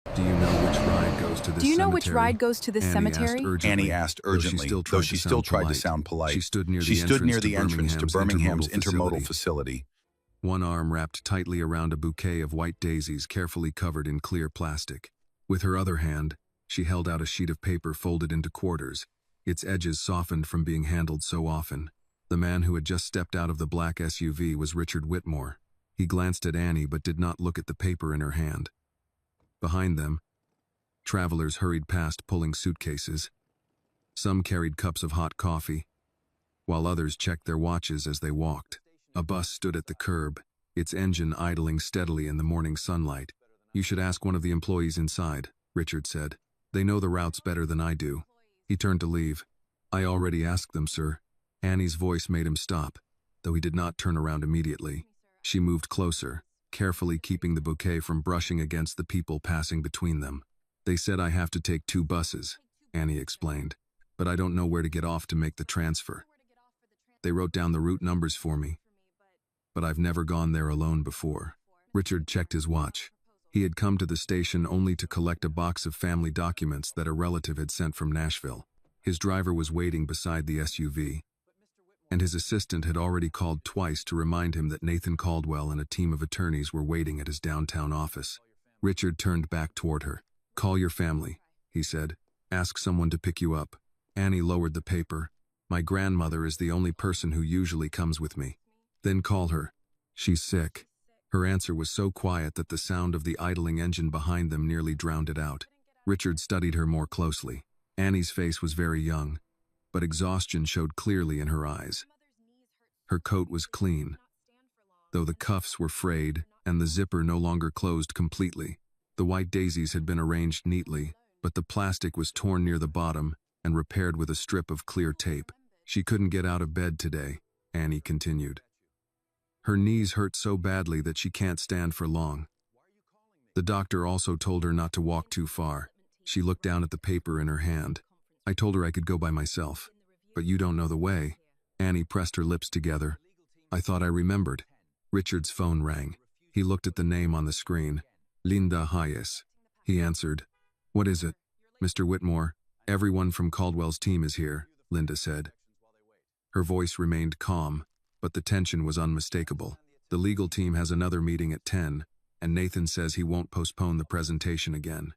Do you know which ride goes to Do this you know which cemetery? ride goes to this cemetery? Annie asked urgently, though she still tried to sound polite. She stood near the entrance to Birmingham's intermodal facility. One arm wrapped tightly around a bouquet of white daisies carefully covered in clear plastic. With her other hand, she held out a sheet of paper folded into quarters, its edges softened from being handled so often. The man who had just stepped out of the black SUV was Richard Whitmore. He glanced at Annie but did not look at the paper in her hand. Behind them, travelers hurried past pulling suitcases. Some carried cups of hot coffee, while others checked their watches as they walked. A bus stood at the curb, its engine idling steadily in the morning sunlight. "You should ask one of the employees inside," Richard said. "They know the routes better than I do." He turned to leave. "I already asked them, sir." Annie's voice made him stop, though he did not turn around immediately. She moved closer, carefully keeping the bouquet from brushing against the people passing between them. "They said I have to take 2 buses," Annie explained, "but I don't know where to get off to make the transfer. They wrote down the route numbers for me, but I've never gone there alone before." Richard checked his watch. He had come to the station only to collect a box of family documents that a relative had sent from Nashville. His driver was waiting beside the SUV, and his assistant had already called twice to remind him that Nathan Caldwell and a team of attorneys were waiting at his downtown office. Richard turned back toward her. "Call your family," he said. "Ask someone to pick you up." Annie lowered the paper. "My grandmother is the only person who usually comes with me." "Then call her. She's sick." Her answer was so quiet that the sound of the idling engine behind them nearly drowned it out. Richard studied her more closely. Annie's face was very young, but exhaustion showed clearly in her eyes. Her coat was clean, though the cuffs were frayed and the zipper no longer closed completely. The white daisies had been arranged neatly, but the plastic was torn near the bottom and repaired with a strip of clear tape. "She couldn't get out of bed today," Annie continued. "Her knees hurt so badly that she can't stand for long. The doctor also told her not to walk too far." She looked down at the paper in her hand. "I told her I could go by myself, but you don't know the way." Annie pressed her lips together. "I thought I remembered." Richard's phone rang. He looked at the name on the screen. "Linda Hayes." He answered. "What is it?" "Mr. Whitmore, everyone from Caldwell's team is here," Linda said. Her voice remained calm, but the tension was unmistakable. "The legal team has another meeting at 10, and Nathan says he won't postpone the presentation again.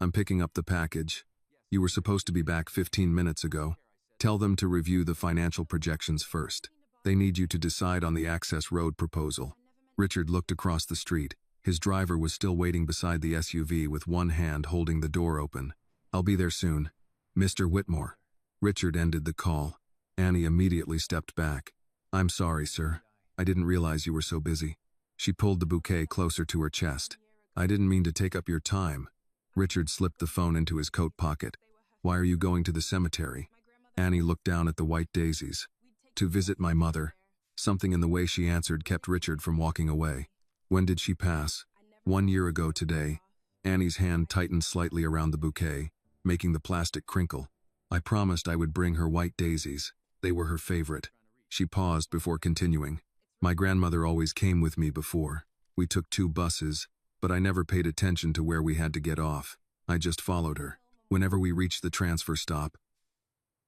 I'm picking up the package. You were supposed to be back 15 minutes ago. Tell them to review the financial projections first. They need you to decide on the access road proposal." Richard looked across the street. His driver was still waiting beside the SUV with one hand holding the door open. "I'll be there soon. Mr. Whitmore." Richard ended the call. Annie immediately stepped back. "I'm sorry, sir. I didn't realize you were so busy." She pulled the bouquet closer to her chest. "I didn't mean to take up your time." Richard slipped the phone into his coat pocket. "Why are you going to the cemetery?" Annie looked down at the white daisies. "To visit my mother." Something in the way she answered kept Richard from walking away. "When did she pass?" 1 year ago today." Annie's hand tightened slightly around the bouquet, making the plastic crinkle. "I promised I would bring her white daisies. They were her favorite." She paused before continuing. "My grandmother always came with me before. We took 2 buses, but I never paid attention to where we had to get off. I just followed her. Whenever we reached the transfer stop,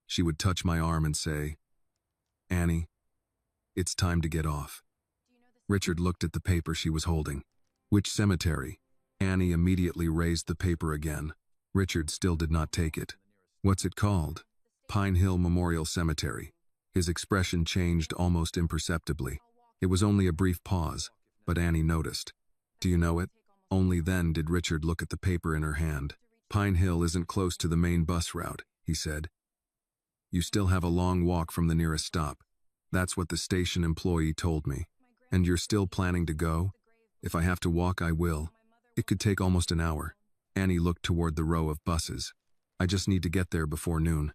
she would touch my arm and say, 'Annie, it's time to get off.'" Richard looked at the paper she was holding. "Which cemetery?" Annie immediately raised the paper again. Richard still did not take it. "What's it called?" "Pine Hill Memorial Cemetery." His expression changed almost imperceptibly. It was only a brief pause, but Annie noticed. "Do you know it?" Only then did Richard look at the paper in her hand. "Pine Hill isn't close to the main bus route," he said. "You still have a long walk from the nearest stop. That's what the station employee told me. And you're still planning to go?" "If I have to walk, I will. It could take almost an hour." Annie looked toward the row of buses. "I just need to get there before noon."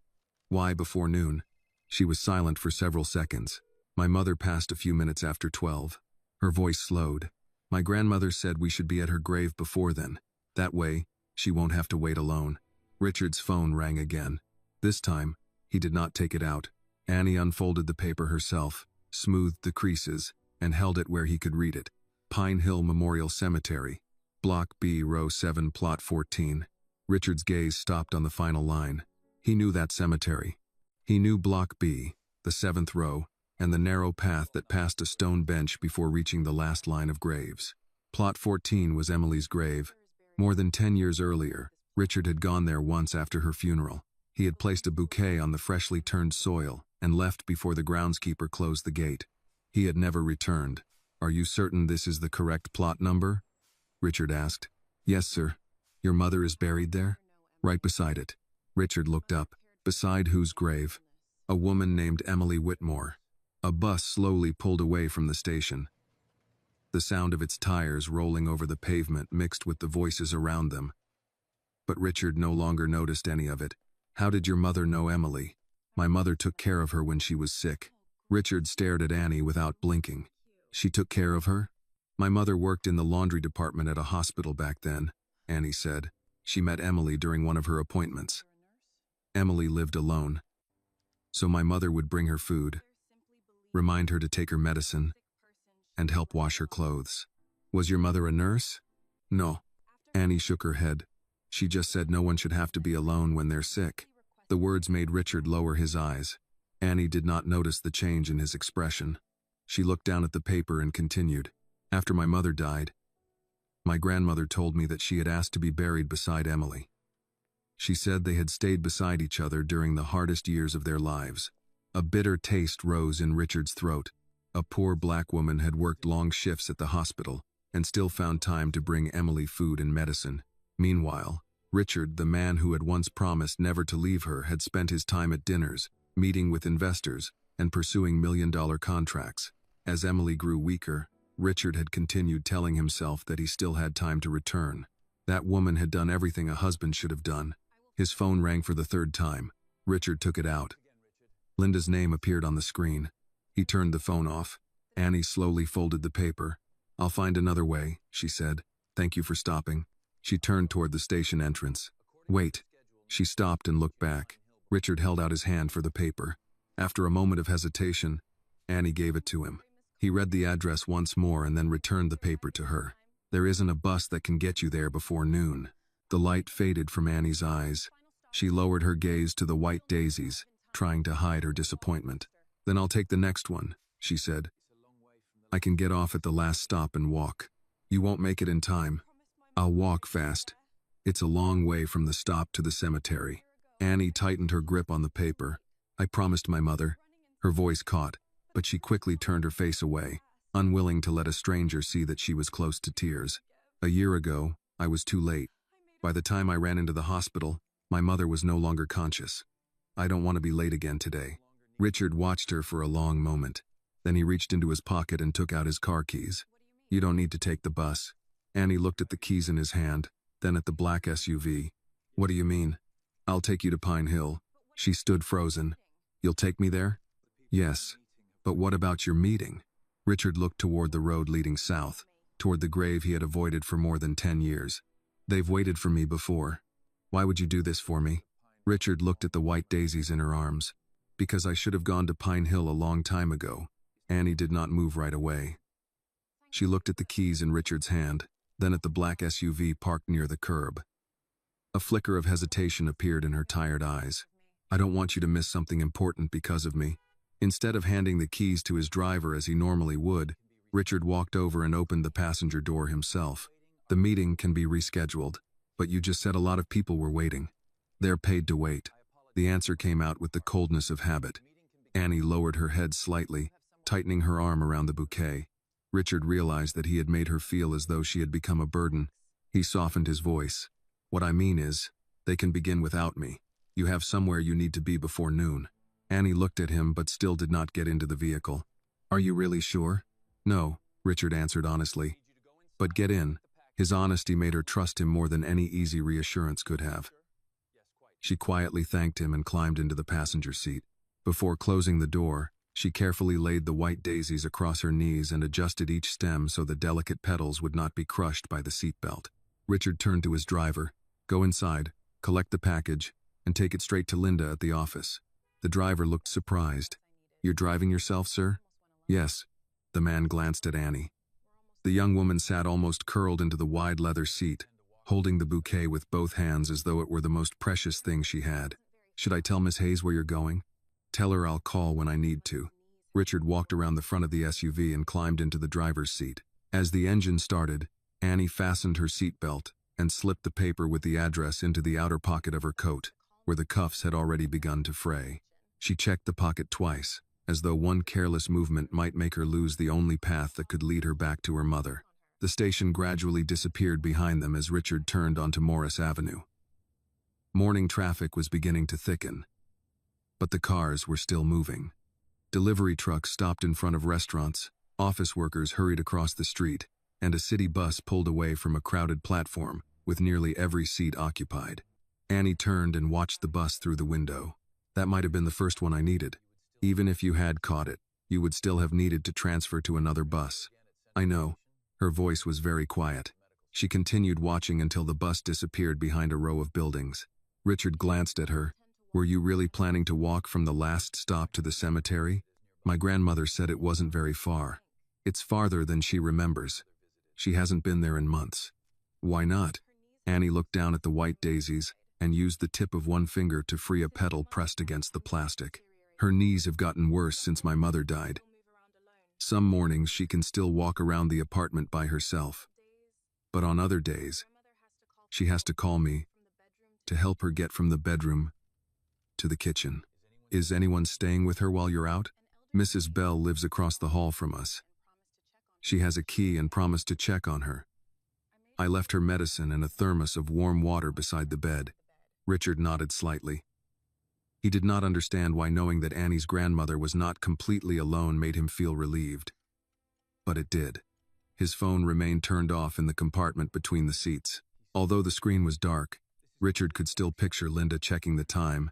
"Why before noon?" She was silent for several seconds. "My mother passed a few minutes after 12. Her voice slowed. "My grandmother said we should be at her grave before then. That way, she won't have to wait alone." Richard's phone rang again. This time, he did not take it out. Annie unfolded the paper herself, smoothed the creases, and held it where he could read it. "Pine Hill Memorial Cemetery. Block B, row 7, plot 14. Richard's gaze stopped on the final line. He knew that cemetery. He knew Block B, the 7th row, and the narrow path that passed a stone bench before reaching the last line of graves. Plot 14 was Emily's grave. More than 10 years earlier, Richard had gone there once after her funeral. He had placed a bouquet on the freshly turned soil and left before the groundskeeper closed the gate. He had never returned. "Are you certain this is the correct plot number?" Richard asked. "Yes, sir. Your mother is buried there?" "Right beside it." Richard looked up. Beside whose grave? A woman named Emily Whitmore. A bus slowly pulled away from the station. The sound of its tires rolling over the pavement mixed with the voices around them. But Richard no longer noticed any of it. "How did your mother know Emily?" "My mother took care of her when she was sick." Richard stared at Annie without blinking. "She took care of her?" "My mother worked in the laundry department at a hospital back then," Annie said. "She met Emily during one of her appointments. Emily lived alone. So my mother would bring her food, remind her to take her medicine, and help wash her clothes." "Was your mother a nurse?" "No." Annie shook her head. "She just said no one should have to be alone when they're sick." The words made Richard lower his eyes. Annie did not notice the change in his expression. She looked down at the paper and continued. "After my mother died, my grandmother told me that she had asked to be buried beside Emily. She said they had stayed beside each other during the hardest years of their lives." A bitter taste rose in Richard's throat. A poor black woman had worked long shifts at the hospital and still found time to bring Emily food and medicine. Meanwhile, Richard, the man who had once promised never to leave her, had spent his time at dinners, meeting with investors, and pursuing million-dollar contracts. As Emily grew weaker, Richard had continued telling himself that he still had time to return. That woman had done everything a husband should have done. His phone rang for the 3rd time. Richard took it out. Linda's name appeared on the screen. He turned the phone off. Annie slowly folded the paper. "I'll find another way," she said. "Thank you for stopping." She turned toward the station entrance. "Wait." She stopped and looked back. Richard held out his hand for the paper. After a moment of hesitation, Annie gave it to him. He read the address once more and then returned the paper to her. "There isn't a bus that can get you there before noon." The light faded from Annie's eyes. She lowered her gaze to the white daisies, trying to hide her disappointment. "Then I'll take the next one," she said. "I can get off at the last stop and walk." "You won't make it in time." "I'll walk fast. It's a long way from the stop to the cemetery." Annie tightened her grip on the paper. "I promised my mother." Her voice caught, but she quickly turned her face away, unwilling to let a stranger see that she was close to tears. "A year ago, I was too late. By the time I ran into the hospital, my mother was no longer conscious. I don't want to be late again today." Richard watched her for a long moment. Then he reached into his pocket and took out his car keys. "You don't need to take the bus." Annie looked at the keys in his hand, then at the black SUV. "What do you mean?" "I'll take you to Pine Hill." She stood frozen. "You'll take me there?" "Yes. But what about your meeting?" Richard looked toward the road leading south, toward the grave he had avoided for more than 10 years. "They've waited for me before. Why would you do this for me?" Richard looked at the white daisies in her arms. "Because I should have gone to Pine Hill a long time ago." Annie did not move right away. She looked at the keys in Richard's hand, then at the black SUV parked near the curb. A flicker of hesitation appeared in her tired eyes. "I don't want you to miss something important because of me." Instead of handing the keys to his driver as he normally would, Richard walked over and opened the passenger door himself. "The meeting can be rescheduled, but you just said a lot of people were waiting." "They're paid to wait." The answer came out with the coldness of habit. Annie lowered her head slightly, tightening her arm around the bouquet. Richard realized that he had made her feel as though she had become a burden. He softened his voice. "What I mean is, they can begin without me. You have somewhere you need to be before noon." Annie looked at him but still did not get into the vehicle. "Are you really sure?" "No," Richard answered honestly. "But get in." His honesty made her trust him more than any easy reassurance could have. She quietly thanked him and climbed into the passenger seat. Before closing the door, she carefully laid the white daisies across her knees and adjusted each stem so the delicate petals would not be crushed by the seatbelt. Richard turned to his driver. "Go inside, collect the package, and take it straight to Linda at the office." The driver looked surprised. "You're driving yourself, sir?" "Yes." The man glanced at Annie. The young woman sat almost curled into the wide leather seat, holding the bouquet with both hands as though it were the most precious thing she had. "Should I tell Miss Hayes where you're going?" "Tell her I'll call when I need to." Richard walked around the front of the SUV and climbed into the driver's seat. As the engine started, Annie fastened her seatbelt and slipped the paper with the address into the outer pocket of her coat, where the cuffs had already begun to fray. She checked the pocket twice, as though one careless movement might make her lose the only path that could lead her back to her mother. The station gradually disappeared behind them as Richard turned onto Morris Avenue. Morning traffic was beginning to thicken, but the cars were still moving. Delivery trucks stopped in front of restaurants, office workers hurried across the street, and a city bus pulled away from a crowded platform with nearly every seat occupied. Annie turned and watched the bus through the window. "That might have been the first one I needed. Even if you had caught it, you would still have needed to transfer to another bus." "I know." Her voice was very quiet. She continued watching until the bus disappeared behind a row of buildings. Richard glanced at her. "Were you really planning to walk from the last stop to the cemetery?" "My grandmother said it wasn't very far." "It's farther than she remembers. She hasn't been there in months." "Why not?" Annie looked down at the white daisies and used the tip of one finger to free a petal pressed against the plastic. "Her knees have gotten worse since my mother died. Some mornings she can still walk around the apartment by herself. But on other days, she has to call me to help her get from the bedroom to the kitchen." "Is anyone staying with her while you're out?" "Mrs. Bell lives across the hall from us. She has a key and promised to check on her. I left her medicine and a thermos of warm water beside the bed." Richard nodded slightly. He did not understand why knowing that Annie's grandmother was not completely alone made him feel relieved. But it did. His phone remained turned off in the compartment between the seats. Although the screen was dark, Richard could still picture Linda checking the time,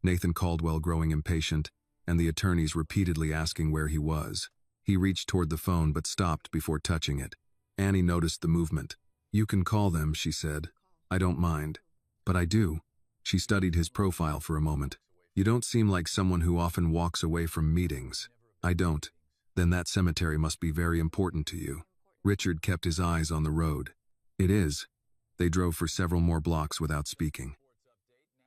Nathan Caldwell growing impatient, and the attorneys repeatedly asking where he was. He reached toward the phone but stopped before touching it. Annie noticed the movement. "You can call them," she said. "I don't mind." "But I do." She studied his profile for a moment. "You don't seem like someone who often walks away from meetings." "I don't." "Then that cemetery must be very important to you." Richard kept his eyes on the road. "It is." They drove for several more blocks without speaking.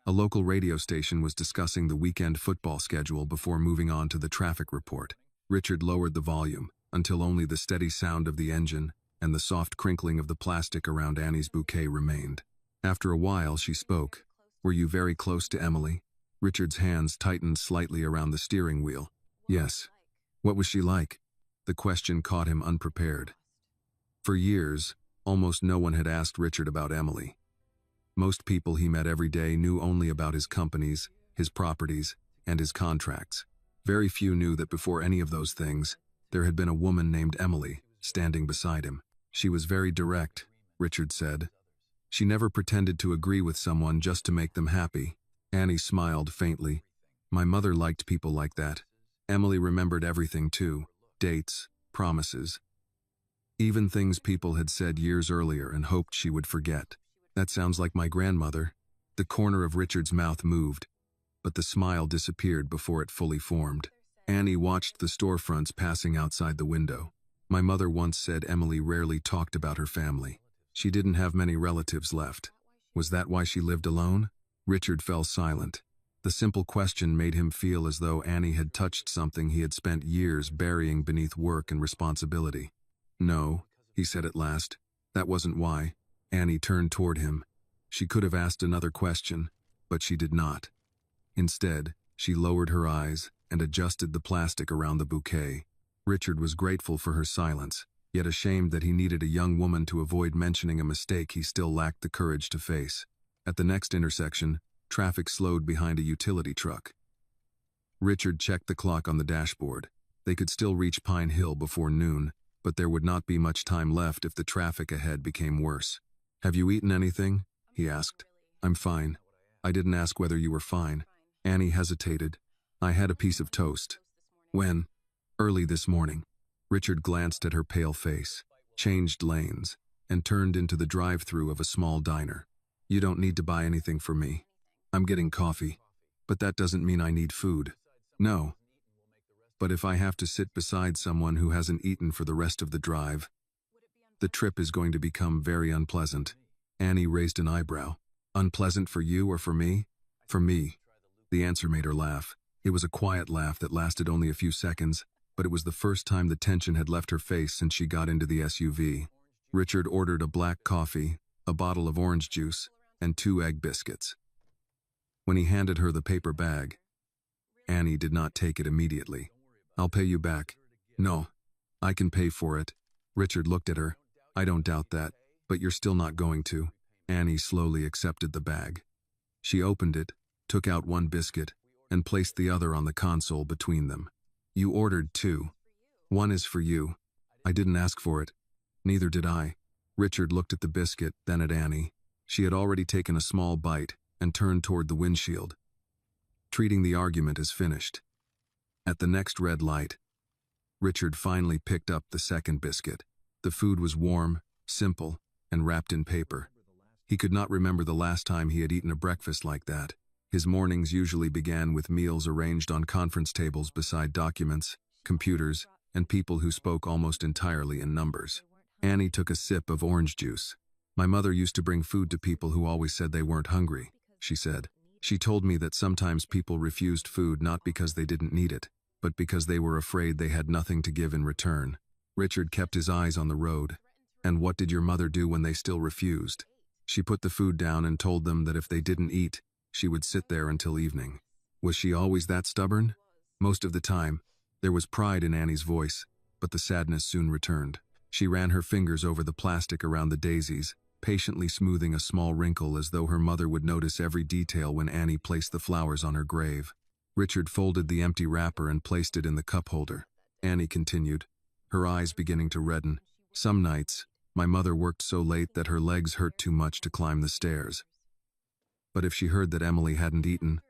A local radio station was discussing the weekend football schedule before moving on to the traffic report. Richard lowered the volume until only the steady sound of the engine and the soft crinkling of the plastic around Annie's bouquet remained. After a while, she spoke. "Were you very close to Emily?" Richard's hands tightened slightly around the steering wheel. "Yes." "What was she like?" The question caught him unprepared. For years, almost no one had asked Richard about Emily. Most people he met every day knew only about his companies, his properties, and his contracts. Very few knew that before any of those things, there had been a woman named Emily standing beside him. "She was very direct," Richard said. "She never pretended to agree with someone just to make them happy." Annie smiled faintly. "My mother liked people like that." Emily remembered everything too. Dates, promises. Even things people had said years earlier and hoped she would forget. "That sounds like my grandmother." The corner of Richard's mouth moved, but the smile disappeared before it fully formed. Annie watched the storefronts passing outside the window. "My mother once said Emily rarely talked about her family. She didn't have many relatives left." "Was that why she lived alone?" Richard fell silent. The simple question made him feel as though Annie had touched something he had spent years burying beneath work and responsibility. "No," he said at last. "That wasn't why." Annie turned toward him. She could have asked another question, but she did not. Instead, she lowered her eyes and adjusted the plastic around the bouquet. Richard was grateful for her silence, yet ashamed that he needed a young woman to avoid mentioning a mistake he still lacked the courage to face. At the next intersection, traffic slowed behind a utility truck. Richard checked the clock on the dashboard. They could still reach Pine Hill before noon, but there would not be much time left if the traffic ahead became worse. "Have you eaten anything?" he asked. "I'm fine." "I didn't ask whether you were fine." Annie hesitated. "I had a piece of toast." "When?" "Early this morning." Richard glanced at her pale face, changed lanes, and turned into the drive-thru of a small diner. "You don't need to buy anything for me. I'm getting coffee. But that doesn't mean I need food." "No. But if I have to sit beside someone who hasn't eaten for the rest of the drive, The trip is going to become very unpleasant. Annie raised an eyebrow. Unpleasant for you or for me? For me. The answer made her laugh. It was a quiet laugh that lasted only a few seconds, but it was the first time the tension had left her face since she got into the SUV. Richard ordered a black coffee, a bottle of orange juice, and 2 egg biscuits. When he handed her the paper bag, Annie did not take it immediately. I'll pay you back. No, I can pay for it. Richard looked at her. I don't doubt that, but you're still not going to. Annie slowly accepted the bag. She opened it, took out 1 biscuit, and placed the other on the console between them. You ordered 2. 1 is for you. I didn't ask for it. Neither did I. Richard looked at the biscuit, then at Annie. She had already taken a small bite and turned toward the windshield, treating the argument as finished. At the next red light, Richard finally picked up the second biscuit. The food was warm, simple, and wrapped in paper. He could not remember the last time he had eaten a breakfast like that. His mornings usually began with meals arranged on conference tables beside documents, computers, and people who spoke almost entirely in numbers. Annie took a sip of orange juice. My mother used to bring food to people who always said they weren't hungry, she said. She told me that sometimes people refused food not because they didn't need it, but because they were afraid they had nothing to give in return. Richard kept his eyes on the road. And what did your mother do when they still refused? She put the food down and told them that if they didn't eat, she would sit there until evening. Was she always that stubborn? Most of the time. There was pride in Annie's voice, but the sadness soon returned. She ran her fingers over the plastic around the daisies, patiently smoothing a small wrinkle as though her mother would notice every detail when Annie placed the flowers on her grave. Richard folded the empty wrapper and placed it in the cup holder. Annie continued, her eyes beginning to redden. Some nights, my mother worked so late that her legs hurt too much to climb the stairs. But if she heard that Emily hadn't eaten,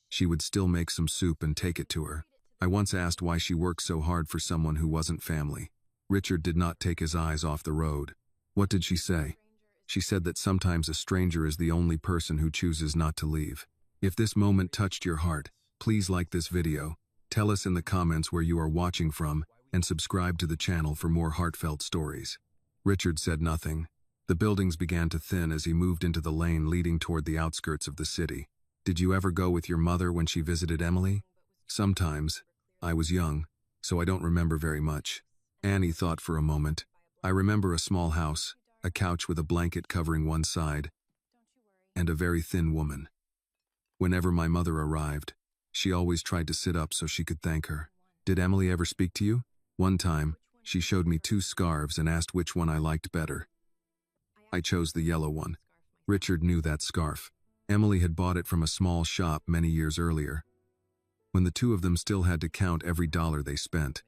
she would still make some soup and take it to her. I once asked why she worked so hard for someone who wasn't family. Richard did not take his eyes off the road. What did she say? She said that sometimes a stranger is the only person who chooses not to leave. If this moment touched your heart, please like this video, tell us in the comments where you are watching from, and subscribe to the channel for more heartfelt stories. Richard said nothing. The buildings began to thin as he moved into the lane leading toward the outskirts of the city. Did you ever go with your mother when she visited Emily? Sometimes. I was young, so I don't remember very much. Annie thought for a moment. I remember a small house, a couch with a blanket covering one side, and a very thin woman. Whenever my mother arrived, she always tried to sit up so she could thank her. Did Emily ever speak to you? One time, she showed me 2 scarves and asked which one I liked better. I chose the yellow one. Richard knew that scarf. Emily had bought it from a small shop many years earlier, when the two of them still had to count every dollar they spent.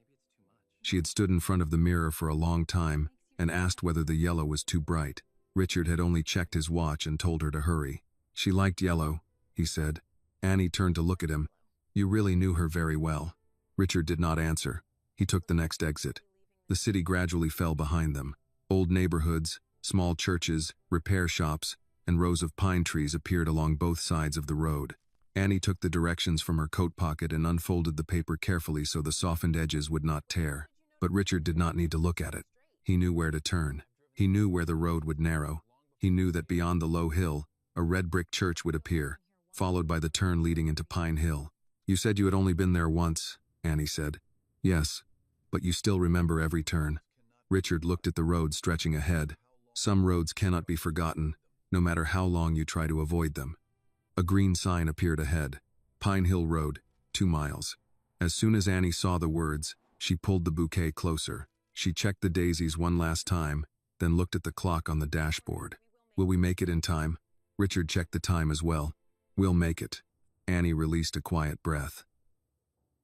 She had stood in front of the mirror for a long time and asked whether the yellow was too bright. Richard had only checked his watch and told her to hurry. She liked yellow, he said. Annie turned to look at him. You really knew her very well. Richard did not answer. He took the next exit. The city gradually fell behind them. Old neighborhoods, small churches, repair shops, and rows of pine trees appeared along both sides of the road. Annie took the directions from her coat pocket and unfolded the paper carefully so the softened edges would not tear. But Richard did not need to look at it. He knew where to turn. He knew where the road would narrow. He knew that beyond the low hill, a red brick church would appear, followed by the turn leading into Pine Hill. You said you had only been there once, Annie said. Yes, but you still remember every turn. Richard looked at the road stretching ahead. Some roads cannot be forgotten, no matter how long you try to avoid them. A green sign appeared ahead. Pine Hill Road, 2 miles. As soon as Annie saw the words, she pulled the bouquet closer. She checked the daisies one last time, then looked at the clock on the dashboard. Will we make it in time? Richard checked the time as well. We'll make it. Annie released a quiet breath.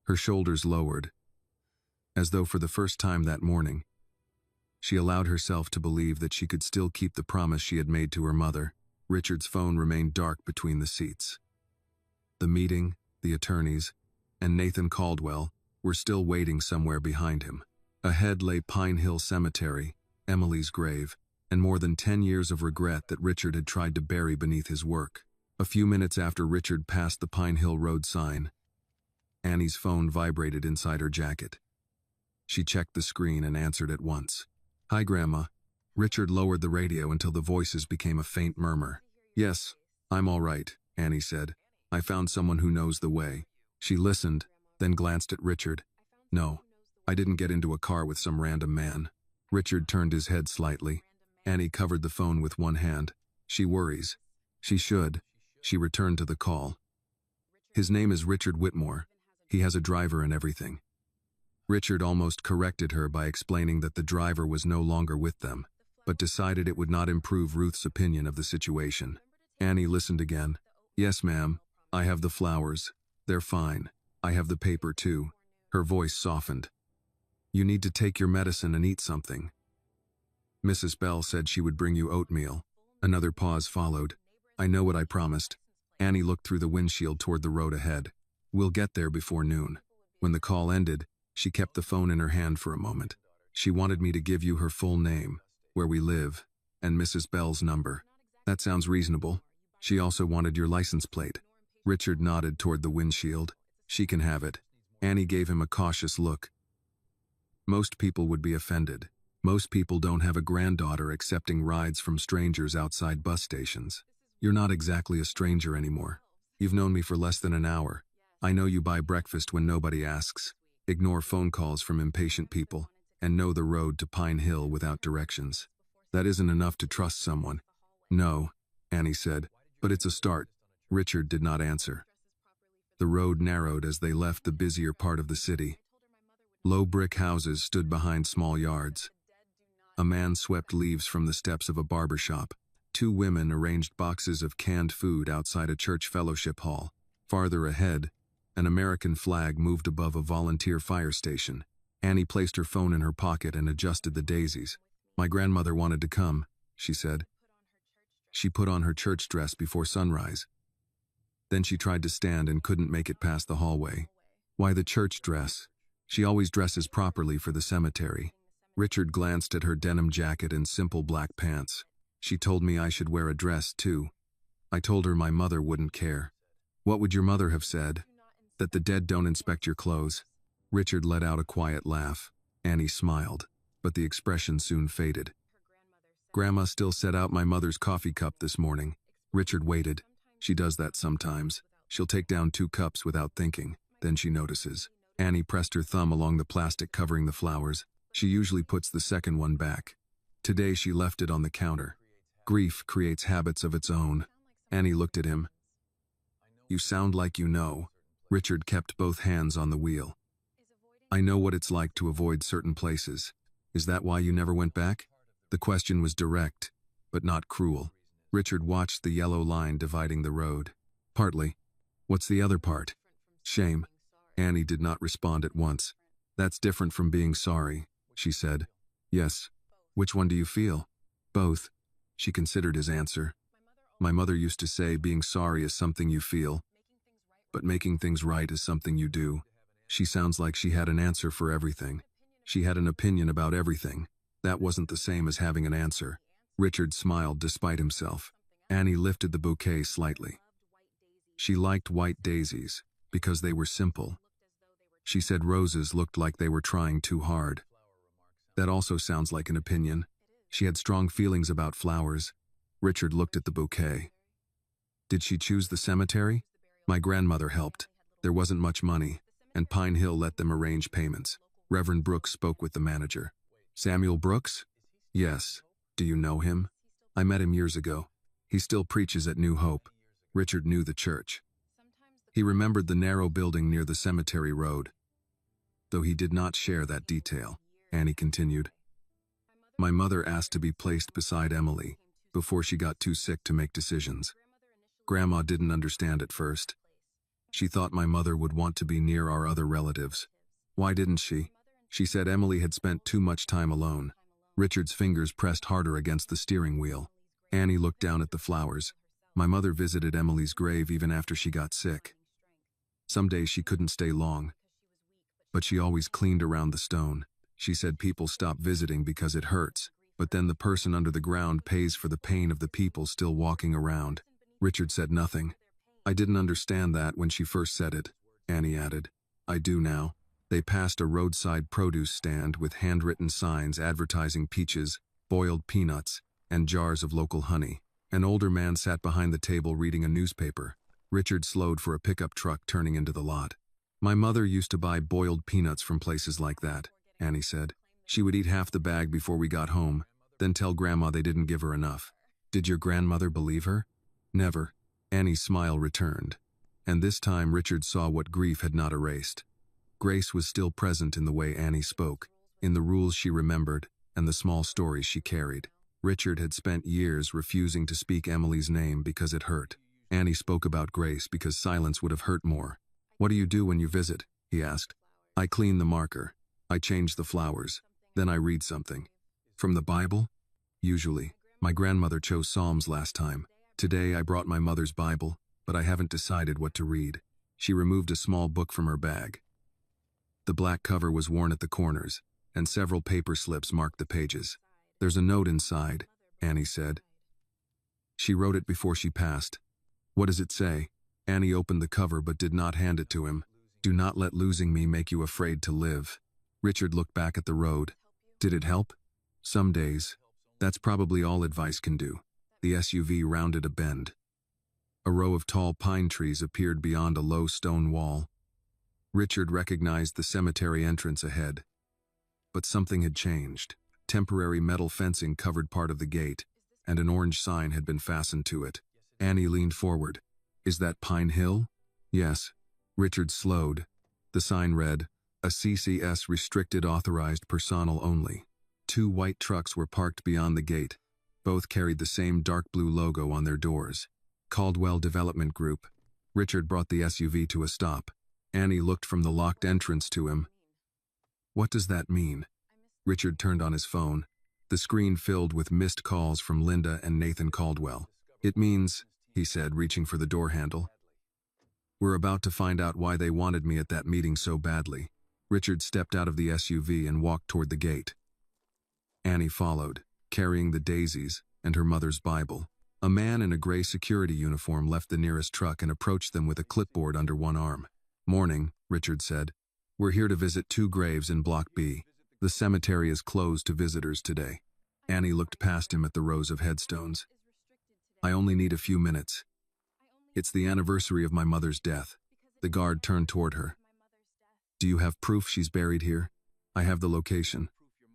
Her shoulders lowered, as though for the first time that morning, she allowed herself to believe that she could still keep the promise she had made to her mother. Richard's phone remained dark between the seats. The meeting, the attorneys, and Nathan Caldwell were still waiting somewhere behind him. Ahead lay Pine Hill Cemetery, Emily's grave, and more than 10 years of regret that Richard had tried to bury beneath his work. A few minutes after Richard passed the Pine Hill Road sign, Annie's phone vibrated inside her jacket. She checked the screen and answered at once. Hi, Grandma. Richard lowered the radio until the voices became a faint murmur. "Yes, I'm all right," Annie said. "I found someone who knows the way." She listened, then glanced at Richard. "No, I didn't get into a car with some random man." Richard turned his head slightly. Annie covered the phone with one hand. "She worries." "She should." She returned to the call. "His name is Richard Whitmore. He has a driver and everything." Richard almost corrected her by explaining that the driver was no longer with them, but decided it would not improve Ruth's opinion of the situation. Annie listened again. "Yes, ma'am. I have the flowers. They're fine. I have the paper, too." Her voice softened. "You need to take your medicine and eat something. Mrs. Bell said she would bring you oatmeal." Another pause followed. "I know what I promised." Annie looked through the windshield toward the road ahead. "We'll get there before noon." When the call ended, she kept the phone in her hand for a moment. "She wanted me to give you her full name, where we live, and Mrs. Bell's number." "That sounds reasonable." "She also wanted your license plate." Richard nodded toward the windshield. "She can have it." Annie gave him a cautious look. "Most people would be offended. Most people don't have a granddaughter accepting rides from strangers outside bus stations. You're not exactly a stranger anymore. You've known me for less than an hour. I know you buy breakfast when nobody asks, ignore phone calls from impatient people, and know the road to Pine Hill without directions. That isn't enough to trust someone." "No," Annie said, "but it's a start." Richard did not answer. The road narrowed as they left the busier part of the city. Low brick houses stood behind small yards. A man swept leaves from the steps of a barber shop. Two women arranged boxes of canned food outside a church fellowship hall. Farther ahead, an American flag moved above a volunteer fire station. Annie placed her phone in her pocket and adjusted the daisies. "My grandmother wanted to come," she said. "She put on her church dress before sunrise. Then she tried to stand and couldn't make it past the hallway." "Why the church dress?" "She always dresses properly for the cemetery." Richard glanced at her denim jacket and simple black pants. "She told me I should wear a dress, too. I told her my mother wouldn't care." "What would your mother have said?" "That the dead don't inspect your clothes." Richard let out a quiet laugh. Annie smiled, but the expression soon faded. "Grandma still set out my mother's coffee cup this morning." Richard waited. "She does that sometimes. She'll take down 2 cups without thinking. Then she notices." Annie pressed her thumb along the plastic covering the flowers. "She usually puts the second one back. Today she left it on the counter." "Grief creates habits of its own." Annie looked at him. "You sound like you know." Richard kept both hands on the wheel. "I know what it's like to avoid certain places. Is that why you never went back?" The question was direct, but not cruel. Richard watched the yellow line dividing the road. "Partly. What's the other part?" "Shame." Annie did not respond at once. "That's different from being sorry," she said. "Yes. Which one do you feel?" "Both." She considered his answer. "My mother used to say being sorry is something you feel, but making things right is something you do." She sounds like she had an answer for everything. She had an opinion about everything. That wasn't the same as having an answer. Richard smiled despite himself. Annie lifted the bouquet slightly. She liked white daisies because they were simple. She said roses looked like they were trying too hard. That also sounds like an opinion. She had strong feelings about flowers. Richard looked at the bouquet. "Did she choose the cemetery?" "My grandmother helped. There wasn't much money, and Pine Hill let them arrange payments." Reverend Brooks spoke with the manager. "Samuel Brooks?" "Yes. Do you know him?" "I met him years ago. He still preaches at New Hope." Richard knew the church. He remembered the narrow building near the cemetery road. Though he did not share that detail, Annie continued. "My mother asked to be placed beside Emily before she got too sick to make decisions. Grandma didn't understand at first. She thought my mother would want to be near our other relatives." "Why didn't she?" "She said Emily had spent too much time alone." Richard's fingers pressed harder against the steering wheel. Annie looked down at the flowers. "My mother visited Emily's grave even after she got sick. Some days she couldn't stay long, but she always cleaned around the stone. She said people stop visiting because it hurts, but then the person under the ground pays for the pain of the people still walking around." Richard said nothing. "I didn't understand that when she first said it," Annie added. "I do now." They passed a roadside produce stand with handwritten signs advertising peaches, boiled peanuts, and jars of local honey. An older man sat behind the table reading a newspaper. Richard slowed for a pickup truck turning into the lot. My mother used to buy boiled peanuts from places like that, Annie said. She would eat half the bag before we got home, then tell Grandma they didn't give her enough. Did your grandmother believe her? Never. Annie's smile returned. And this time Richard saw what grief had not erased. Grace was still present in the way Annie spoke, in the rules she remembered, and the small stories she carried. Richard had spent years refusing to speak Emily's name because it hurt. Annie spoke about Grace because silence would have hurt more. What do you do when you visit? He asked. I clean the marker. I change the flowers. Then I read something. From the Bible? Usually. My grandmother chose Psalms last time. Today I brought my mother's Bible, but I haven't decided what to read. She removed a small book from her bag. The black cover was worn at the corners, and several paper slips marked the pages. There's a note inside, Annie said. She wrote it before she passed. What does it say? Annie opened the cover but did not hand it to him. Do not let losing me make you afraid to live. Richard looked back at the road. Did it help? Some days. That's probably all advice can do. The SUV rounded a bend. A row of tall pine trees appeared beyond a low stone wall. Richard recognized the cemetery entrance ahead. But something had changed. Temporary metal fencing covered part of the gate, and an orange sign had been fastened to it. Annie leaned forward. Is that Pine Hill? Yes. Richard slowed. The sign read, a CCS restricted authorized personnel only. 2 white trucks were parked beyond the gate. Both carried the same dark blue logo on their doors. Caldwell Development Group. Richard brought the SUV to a stop. Annie looked from the locked entrance to him. What does that mean? Richard turned on his phone. The screen filled with missed calls from Linda and Nathan Caldwell. It means, he said, reaching for the door handle. We're about to find out why they wanted me at that meeting so badly. Richard stepped out of the SUV and walked toward the gate. Annie followed, carrying the daisies and her mother's Bible. A man in a gray security uniform left the nearest truck and approached them with a clipboard under one arm. Morning, Richard said. We're here to visit 2 graves in Block B. The cemetery is closed to visitors today. Annie looked past him at the rows of headstones. I only need a few minutes. It's the anniversary of my mother's death. The guard turned toward her. Do you have proof she's buried here? I have the location.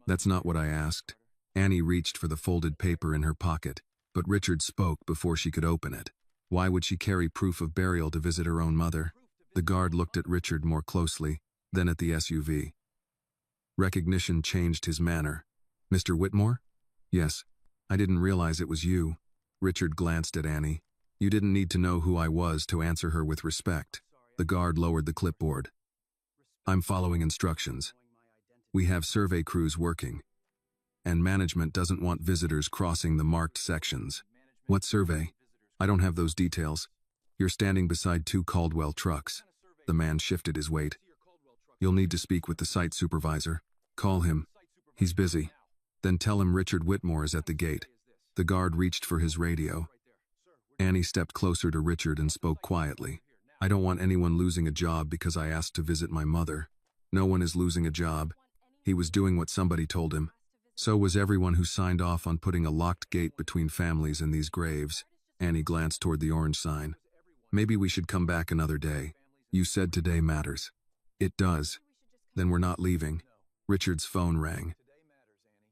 That's not what I asked. Annie reached for the folded paper in her pocket, but Richard spoke before she could open it. Why would she carry proof of burial to visit her own mother? The guard looked at Richard more closely, then at the SUV. Recognition changed his manner. Mr. Whitmore? Yes. I didn't realize it was you. Richard glanced at Annie. You didn't need to know who I was to answer her with respect. The guard lowered the clipboard. I'm following instructions. We have survey crews working, and management doesn't want visitors crossing the marked sections. What survey? I don't have those details. You're standing beside 2 Caldwell trucks. The man shifted his weight. You'll need to speak with the site supervisor. Call him. He's busy. Then tell him Richard Whitmore is at the gate. The guard reached for his radio. Annie stepped closer to Richard and spoke quietly. I don't want anyone losing a job because I asked to visit my mother. No one is losing a job. He was doing what somebody told him. So was everyone who signed off on putting a locked gate between families in these graves. Annie glanced toward the orange sign. Maybe we should come back another day. You said today matters. It does. Then we're not leaving. Richard's phone rang.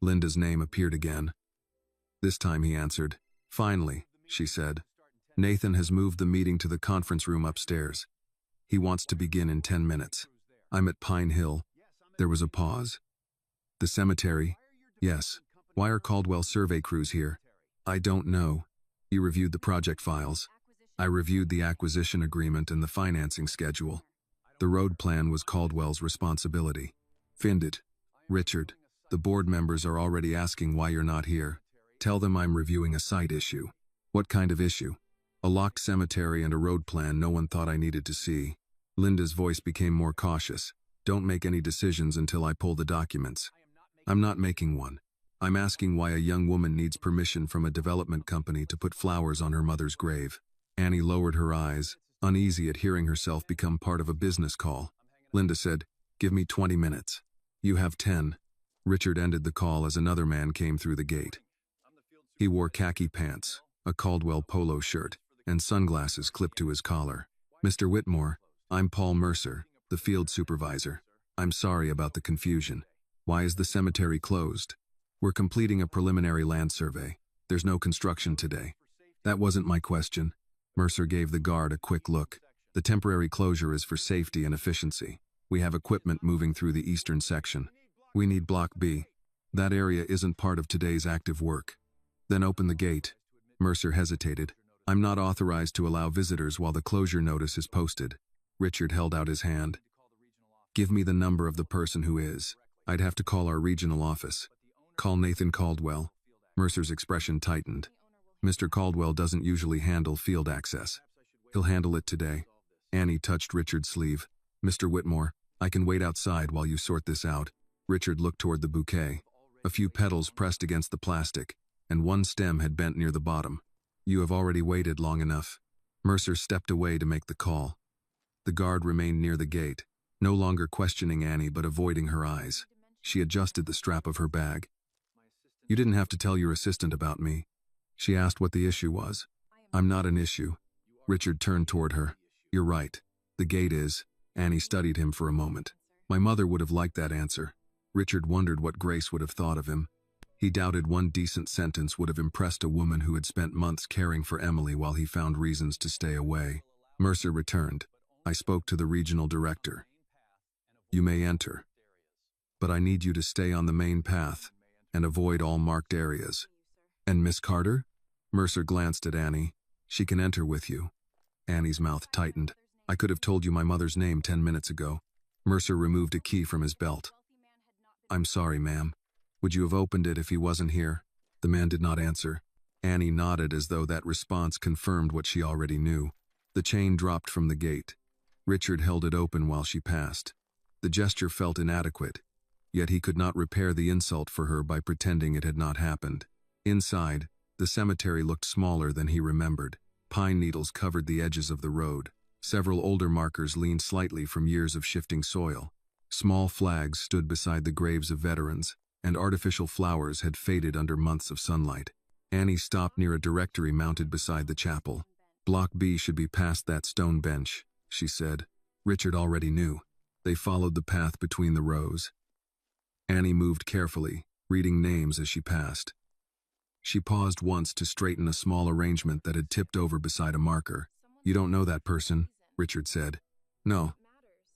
Linda's name appeared again. This time he answered. Finally, she said. Nathan has moved the meeting to the conference room upstairs. He wants to begin in 10 minutes. I'm at Pine Hill. There was a pause. The cemetery? Yes. Why are Caldwell survey crews here? I don't know. You reviewed the project files. I reviewed the acquisition agreement and the financing schedule. The road plan was Caldwell's responsibility. Find it. Richard, the board members are already asking why you're not here. Tell them I'm reviewing a site issue. What kind of issue? A locked cemetery and a road plan no one thought I needed to see. Linda's voice became more cautious. Don't make any decisions until I pull the documents. I'm not making one. I'm asking why a young woman needs permission from a development company to put flowers on her mother's grave. Annie lowered her eyes, uneasy at hearing herself become part of a business call. Linda said, Give me 20 minutes. You have 10. Richard ended the call as another man came through the gate. He wore khaki pants, a Caldwell polo shirt, and sunglasses clipped to his collar. "Mr. Whitmore, I'm Paul Mercer, the field supervisor. I'm sorry about the confusion. Why is the cemetery closed? We're completing a preliminary land survey. There's no construction today." "That wasn't my question." Mercer gave the guard a quick look. "The temporary closure is for safety and efficiency. We have equipment moving through the eastern section. We need Block B. That area isn't part of today's active work." "Then open the gate." Mercer hesitated. "I'm not authorized to allow visitors while the closure notice is posted." Richard held out his hand. "Give me the number of the person who is. I'd have to call our regional office." "Call Nathan Caldwell." Mercer's expression tightened. "Mr. Caldwell doesn't usually handle field access. He'll handle it today." Annie touched Richard's sleeve. "Mr. Whitmore, I can wait outside while you sort this out." Richard looked toward the bouquet. A few petals pressed against the plastic, and one stem had bent near the bottom. "You have already waited long enough." Mercer stepped away to make the call. The guard remained near the gate, no longer questioning Annie but avoiding her eyes. She adjusted the strap of her bag. "You didn't have to tell your assistant about me." She asked what the issue was. "I'm not an issue." Richard turned toward her. "You're right. The gate is." Annie studied him for a moment. "My mother would have liked that answer." Richard wondered what Grace would have thought of him. He doubted one decent sentence would have impressed a woman who had spent months caring for Emily while he found reasons to stay away. Mercer returned. "I spoke to the regional director. You may enter. But I need you to stay on the main path and avoid all marked areas." "And Miss Carter?" Mercer glanced at Annie. "She can enter with you." Annie's mouth tightened. "I could have told you my mother's name 10 minutes ago." Mercer removed a key from his belt. "I'm sorry, ma'am. Would you have opened it if he wasn't here?" The man did not answer. Annie nodded as though that response confirmed what she already knew. The chain dropped from the gate. Richard held it open while she passed. The gesture felt inadequate, yet he could not repair the insult for her by pretending it had not happened. Inside, the cemetery looked smaller than he remembered. Pine needles covered the edges of the road. Several older markers leaned slightly from years of shifting soil. Small flags stood beside the graves of veterans, and artificial flowers had faded under months of sunlight. Annie stopped near a directory mounted beside the chapel. "Block B should be past that stone bench," she said. Richard already knew. They followed the path between the rows. Annie moved carefully, reading names as she passed. She paused once to straighten a small arrangement that had tipped over beside a marker. "You don't know that person," Richard said. "No."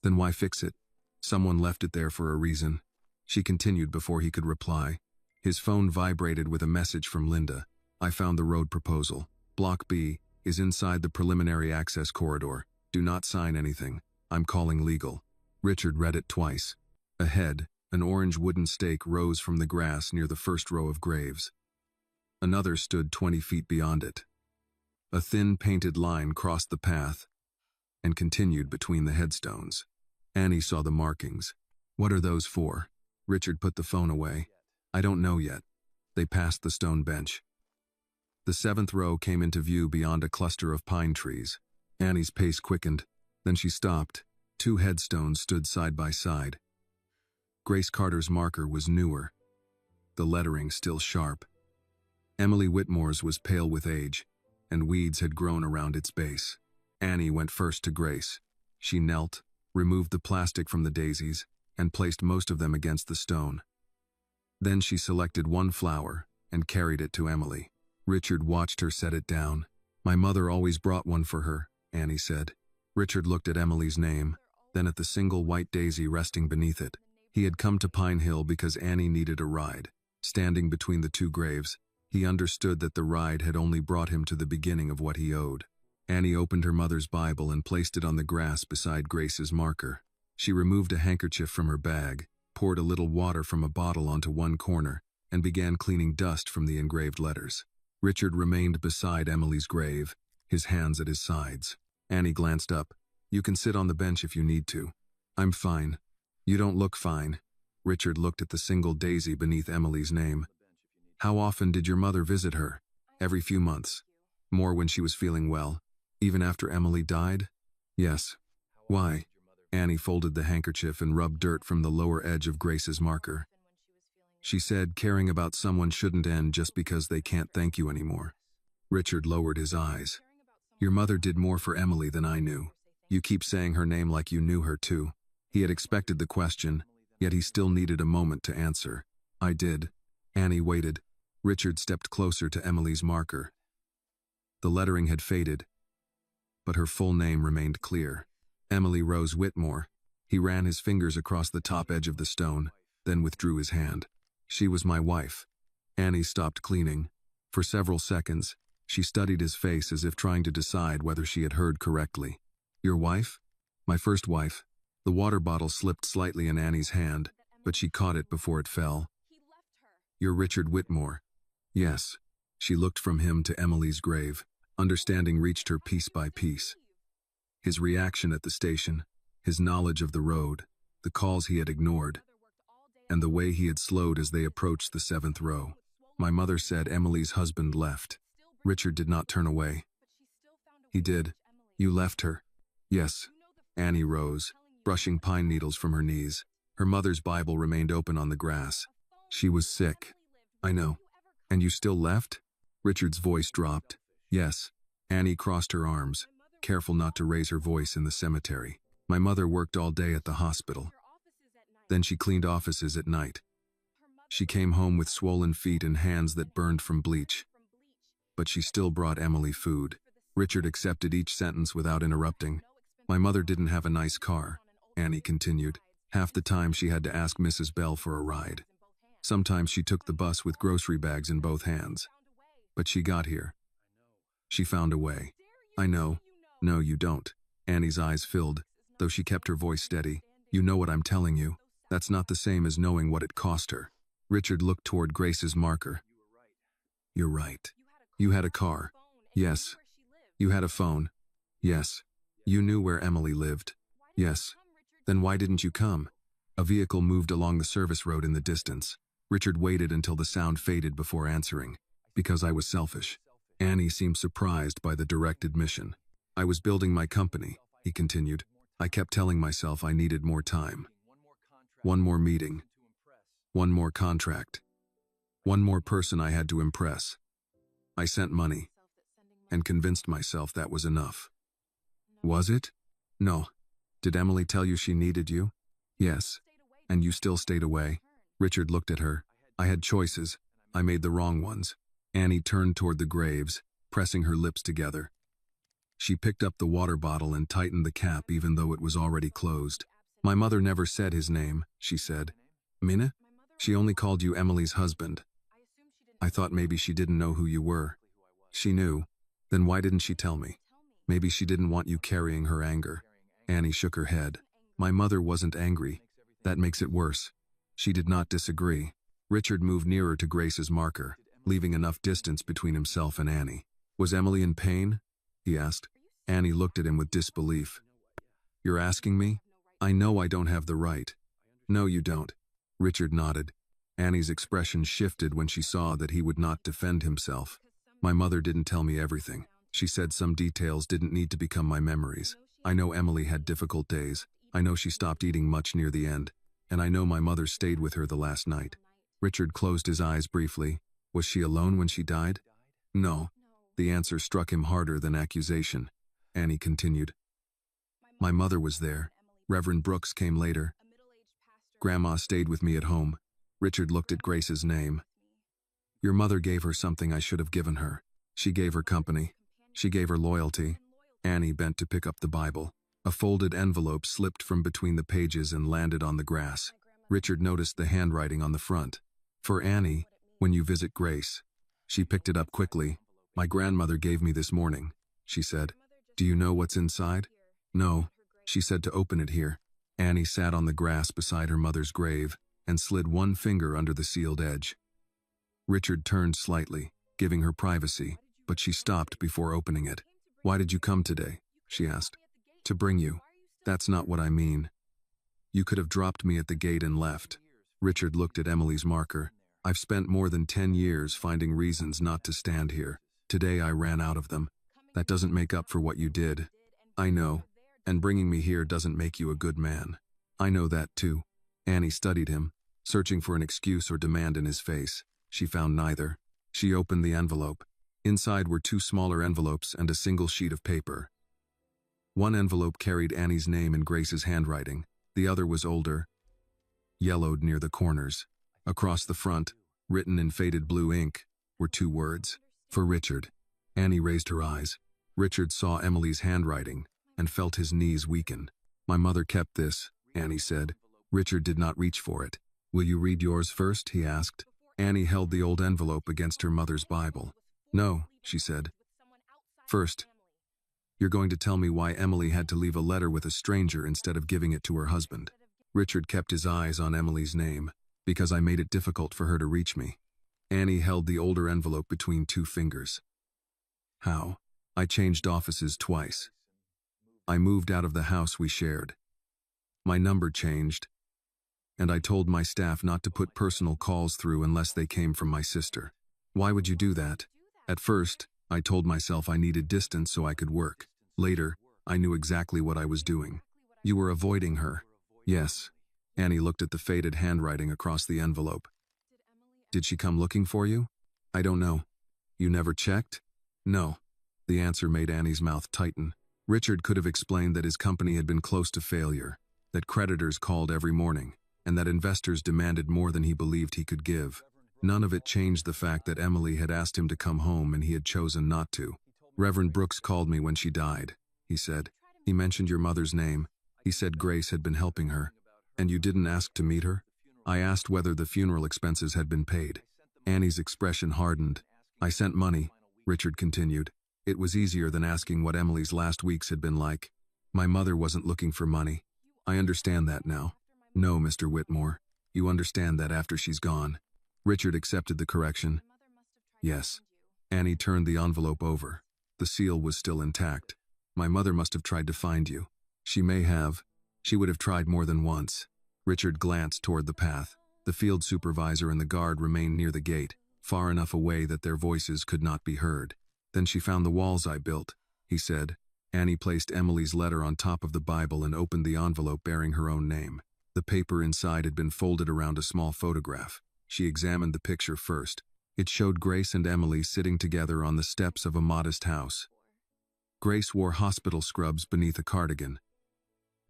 "Then why fix it? Someone left it there for a reason." She continued before he could reply. His phone vibrated with a message from Linda. "I found the road proposal. Block B is inside the preliminary access corridor. Do not sign anything. I'm calling legal." Richard read it twice. Ahead, an orange wooden stake rose from the grass near the first row of graves. Another stood 20 feet beyond it. A thin painted line crossed the path and continued between the headstones. Annie saw the markings. "What are those for?" Richard put the phone away. "I don't know yet." They passed the stone bench. The 7th row came into view beyond a cluster of pine trees. Annie's pace quickened. Then she stopped. 2 headstones stood side by side. Grace Carter's marker was newer, the lettering still sharp. Emily Whitmore's was pale with age, and weeds had grown around its base. Annie went first to Grace. She knelt, removed the plastic from the daisies, and placed most of them against the stone. Then she selected one flower and carried it to Emily. Richard watched her set it down. "My mother always brought one for her," Annie said. Richard looked at Emily's name, then at the single white daisy resting beneath it. He had come to Pine Hill because Annie needed a ride. Standing between the 2 graves, he understood that the ride had only brought him to the beginning of what he owed. Annie opened her mother's Bible and placed it on the grass beside Grace's marker. She removed a handkerchief from her bag, poured a little water from a bottle onto one corner, and began cleaning dust from the engraved letters. Richard remained beside Emily's grave, his hands at his sides. Annie glanced up. "You can sit on the bench if you need to." "I'm fine." "You don't look fine." Richard looked at the single daisy beneath Emily's name. "How often did your mother visit her?" "Every few months. More when she was feeling well." "Even after Emily died?" "Yes." "Why?" Annie folded the handkerchief and rubbed dirt from the lower edge of Grace's marker. She said caring about someone shouldn't end just because they can't thank you anymore. Richard lowered his eyes. Your mother did more for Emily than I knew. You keep saying her name like you knew her too. He had expected the question, yet he still needed a moment to answer. I did. Annie waited. Richard stepped closer to Emily's marker. The lettering had faded, but her full name remained clear. Emily Rose Whitmore. He ran his fingers across the top edge of the stone, then withdrew his hand. She was my wife. Annie stopped cleaning. For several seconds, she studied his face as if trying to decide whether she had heard correctly. Your wife? My first wife. The water bottle slipped slightly in Annie's hand, but she caught it before it fell. You're Richard Whitmore. Yes. She looked from him to Emily's grave. Understanding reached her piece by piece. His reaction at the station, his knowledge of the road, the calls he had ignored, and the way he had slowed as they approached the 7th row. My mother said Emily's husband left. Richard did not turn away. He did. You left her. Yes. Annie rose, brushing pine needles from her knees. Her mother's Bible remained open on the grass. She was sick. I know. And you still left? Richard's voice dropped. Yes. Annie crossed her arms, careful not to raise her voice in the cemetery. My mother worked all day at the hospital. Then she cleaned offices at night. She came home with swollen feet and hands that burned from bleach. But she still brought Emily food. Richard accepted each sentence without interrupting. My mother didn't have a nice car, Annie continued. Half the time she had to ask Mrs. Bell for a ride. Sometimes she took the bus with grocery bags in both hands. But she got here. She found a way. I know. No, you don't. Annie's eyes filled, though she kept her voice steady. You know what I'm telling you. That's not the same as knowing what it cost her. Richard looked toward Grace's marker. You're right. You had a car. Yes. You had a phone. Yes. You knew where Emily lived. Yes. Then why didn't you come? A vehicle moved along the service road in the distance. Richard waited until the sound faded before answering. Because I was selfish. Annie seemed surprised by the direct admission. I was building my company, he continued. I kept telling myself I needed more time. One more meeting. One more contract. One more person I had to impress. I sent money and convinced myself that was enough. Was it? No. Did Emily tell you she needed you? Yes. And you still stayed away? Richard looked at her. I had choices. I made the wrong ones. Annie turned toward the graves, pressing her lips together. She picked up the water bottle and tightened the cap even though it was already closed. My mother never said his name, she said. Minna? She only called you Emily's husband. I thought maybe she didn't know who you were. She knew. Then why didn't she tell me? Maybe she didn't want you carrying her anger. Annie shook her head. My mother wasn't angry. That makes it worse. She did not disagree. Richard moved nearer to Grace's marker, leaving enough distance between himself and Annie. Was Emily in pain? He asked. Annie looked at him with disbelief. You're asking me? I know I don't have the right. No, you don't. Richard nodded. Annie's expression shifted when she saw that he would not defend himself. My mother didn't tell me everything. She said some details didn't need to become my memories. I know Emily had difficult days. I know she stopped eating much near the end. And I know my mother stayed with her the last night. Richard closed his eyes briefly. Was she alone when she died? No. The answer struck him harder than accusation. Annie continued. My mother was there. Reverend Brooks came later. Grandma stayed with me at home. Richard looked at Grace's name. Your mother gave her something I should have given her. She gave her company. She gave her loyalty. Annie bent to pick up the Bible. A folded envelope slipped from between the pages and landed on the grass. Richard noticed the handwriting on the front. For Annie, when you visit Grace. She picked it up quickly. My grandmother gave me this morning, she said. Do you know what's inside? No. She said to open it here. Annie sat on the grass beside her mother's grave and slid one finger under the sealed edge. Richard turned slightly, giving her privacy, but she stopped before opening it. Why did you come today? She asked. To bring you. That's not what I mean. You could have dropped me at the gate and left. Richard looked at Emily's marker. I've spent more than 10 years finding reasons not to stand here. Today I ran out of them. That doesn't make up for what you did. I know. And bringing me here doesn't make you a good man. I know that too. Annie studied him. Searching for an excuse or demand in his face, she found neither. She opened the envelope. Inside were two smaller envelopes and a single sheet of paper. One envelope carried Annie's name in Grace's handwriting. The other was older, yellowed near the corners. Across the front, written in faded blue ink, were two words: for Richard. Annie raised her eyes. Richard saw Emily's handwriting and felt his knees weaken. "My mother kept this," Annie said. Richard did not reach for it. "Will you read yours first?" he asked. Annie held the old envelope against her mother's Bible. "No," she said. "First, you're going to tell me why Emily had to leave a letter with a stranger instead of giving it to her husband." Richard kept his eyes on Emily's name. "Because I made it difficult for her to reach me." Annie held the older envelope between two fingers. "How?" "I changed offices twice. I moved out of the house we shared. My number changed, and I told my staff not to put personal calls through unless they came from my sister." "Why would you do that?" "At first, I told myself I needed distance so I could work. Later, I knew exactly what I was doing." "You were avoiding her." "Yes." Annie looked at the faded handwriting across the envelope. "Did she come looking for you?" "I don't know." "You never checked?" "No." The answer made Annie's mouth tighten. Richard could have explained that his company had been close to failure, that creditors called every morning, and that investors demanded more than he believed he could give. None of it changed the fact that Emily had asked him to come home and he had chosen not to. "Reverend Brooks called me when she died," he said. "He mentioned your mother's name. He said Grace had been helping her. And you didn't ask to meet her?" "I asked whether the funeral expenses had been paid." Annie's expression hardened. "I sent money," Richard continued. "It was easier than asking what Emily's last weeks had been like. My mother wasn't looking for money. I understand that now." "No, Mr. Whitmore. You understand that after she's gone." Richard accepted the correction. "Yes." Annie turned the envelope over. The seal was still intact. "My mother must have tried to find you." "She may have. She would have tried more than once." Richard glanced toward the path. The field supervisor and the guard remained near the gate, far enough away that their voices could not be heard. "Then she found the walls I built," he said. Annie placed Emily's letter on top of the Bible and opened the envelope bearing her own name. The paper inside had been folded around a small photograph. She examined the picture first. It showed Grace and Emily sitting together on the steps of a modest house. Grace wore hospital scrubs beneath a cardigan.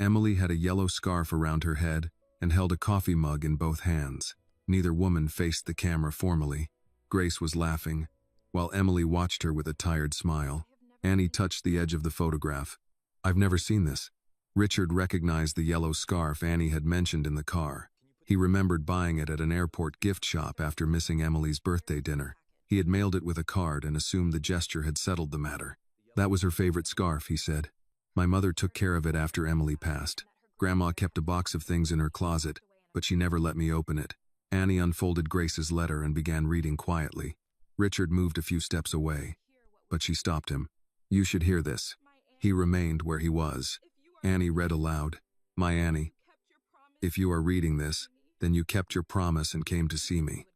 Emily had a yellow scarf around her head and held a coffee mug in both hands. Neither woman faced the camera formally. Grace was laughing, while Emily watched her with a tired smile. Annie touched the edge of the photograph. "I've never seen this." Richard recognized the yellow scarf Annie had mentioned in the car. He remembered buying it at an airport gift shop after missing Emily's birthday dinner. He had mailed it with a card and assumed the gesture had settled the matter. "That was her favorite scarf," he said. "My mother took care of it after Emily passed. Grandma kept a box of things in her closet, but she never let me open it." Annie unfolded Grace's letter and began reading quietly. Richard moved a few steps away, but she stopped him. "You should hear this." He remained where he was. Annie read aloud. "My Annie, if you are reading this, then you kept your promise and came to see me.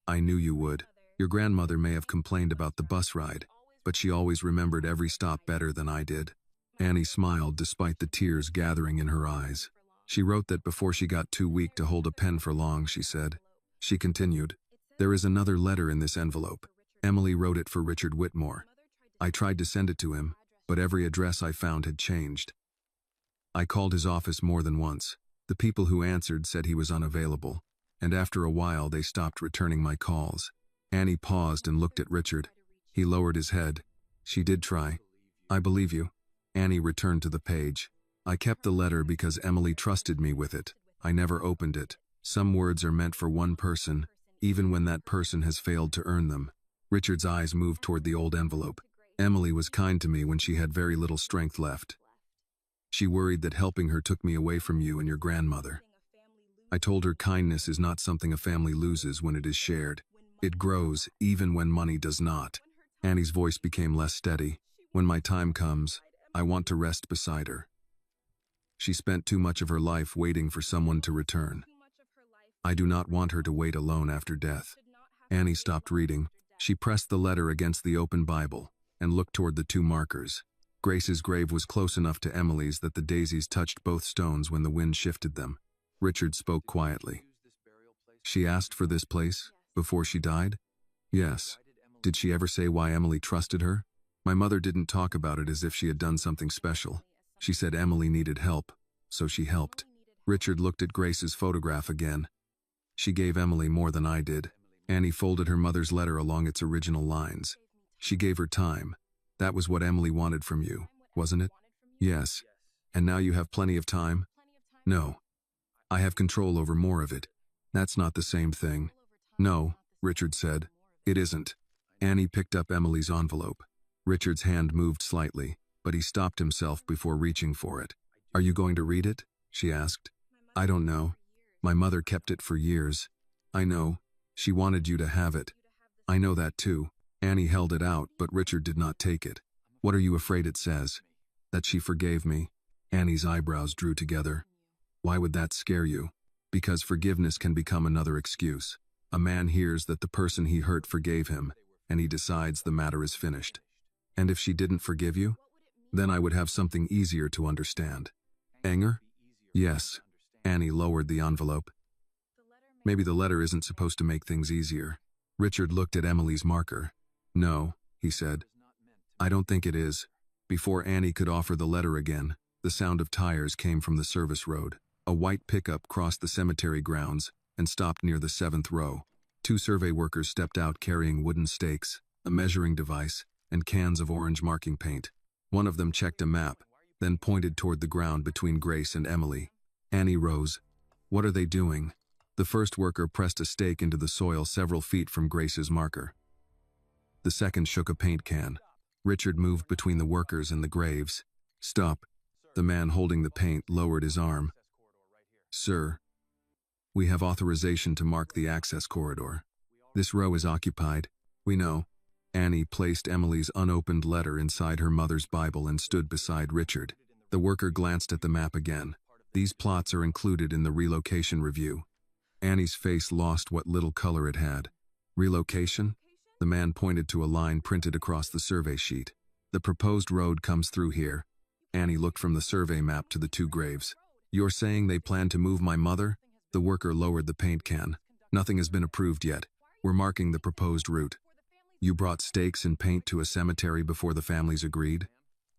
I knew you would. Your grandmother may have complained about the bus ride, but she always remembered every stop better than I did." Annie smiled despite the tears gathering in her eyes. "She wrote that before she got too weak to hold a pen for long," she said. She continued, "There is another letter in this envelope. Emily wrote it for Richard Whitmore. I tried to send it to him, but every address I found had changed. I called his office more than once. The people who answered said he was unavailable, and after a while they stopped returning my calls." Annie paused and looked at Richard. He lowered his head. "She did try. I believe you." Annie returned to the page. "I kept the letter because Emily trusted me with it. I never opened it. Some words are meant for one person, even when that person has failed to earn them." Richard's eyes moved toward the old envelope. "Emily was kind to me when she had very little strength left. She worried that helping her took me away from you and your grandmother. I told her kindness is not something a family loses when it is shared. It grows even when money does not." Annie's voice became less steady. "When my time comes, I want to rest beside her. She spent too much of her life waiting for someone to return. I do not want her to wait alone after death." Annie stopped reading. She pressed the letter against the open Bible and looked toward the two markers. Grace's grave was close enough to Emily's that the daisies touched both stones when the wind shifted them. Richard spoke quietly. She asked for this place before she died? Yes. Did she ever say why Emily trusted her? My mother didn't talk about it as if she had done something special. She said Emily needed help, so she helped. Richard looked at Grace's photograph again. She gave Emily more than I did. Annie folded her mother's letter along its original lines. She gave her time. That was what Emily wanted from you, wasn't it? Yes. And now you have plenty of time? No. I have control over more of it. That's not the same thing. No, Richard said. It isn't. Annie picked up Emily's envelope. Richard's hand moved slightly, but he stopped himself before reaching for it. Are you going to read it? She asked. I don't know. My mother kept it for years. I know. She wanted you to have it. I know that too. Annie held it out, but Richard did not take it. What are you afraid it says? That she forgave me. Annie's eyebrows drew together. Why would that scare you? Because forgiveness can become another excuse. A man hears that the person he hurt forgave him, and he decides the matter is finished. And if she didn't forgive you? Then I would have something easier to understand. Anger? Yes. Annie lowered the envelope. Maybe the letter isn't supposed to make things easier. Richard looked at Emily's marker. No, he said. I don't think it is. Before Annie could offer the letter again, the sound of tires came from the service road. A white pickup crossed the cemetery grounds and stopped near the 7th row. 2 survey workers stepped out carrying wooden stakes, a measuring device, and cans of orange marking paint. One of them checked a map, then pointed toward the ground between Grace and Emily. Annie rose. What are they doing? The first worker pressed a stake into the soil several feet from Grace's marker. The second shook a paint can. Richard moved between the workers and the graves. Stop. The man holding the paint lowered his arm. Sir, we have authorization to mark the access corridor. This row is occupied. We know. Annie placed Emily's unopened letter inside her mother's Bible and stood beside Richard. The worker glanced at the map again. These plots are included in the relocation review. Annie's face lost what little color it had. Relocation? The man pointed to a line printed across the survey sheet. The proposed road comes through here. Annie looked from the survey map to the 2 graves. You're saying they plan to move my mother? The worker lowered the paint can. Nothing has been approved yet. We're marking the proposed route. You brought stakes and paint to a cemetery before the families agreed?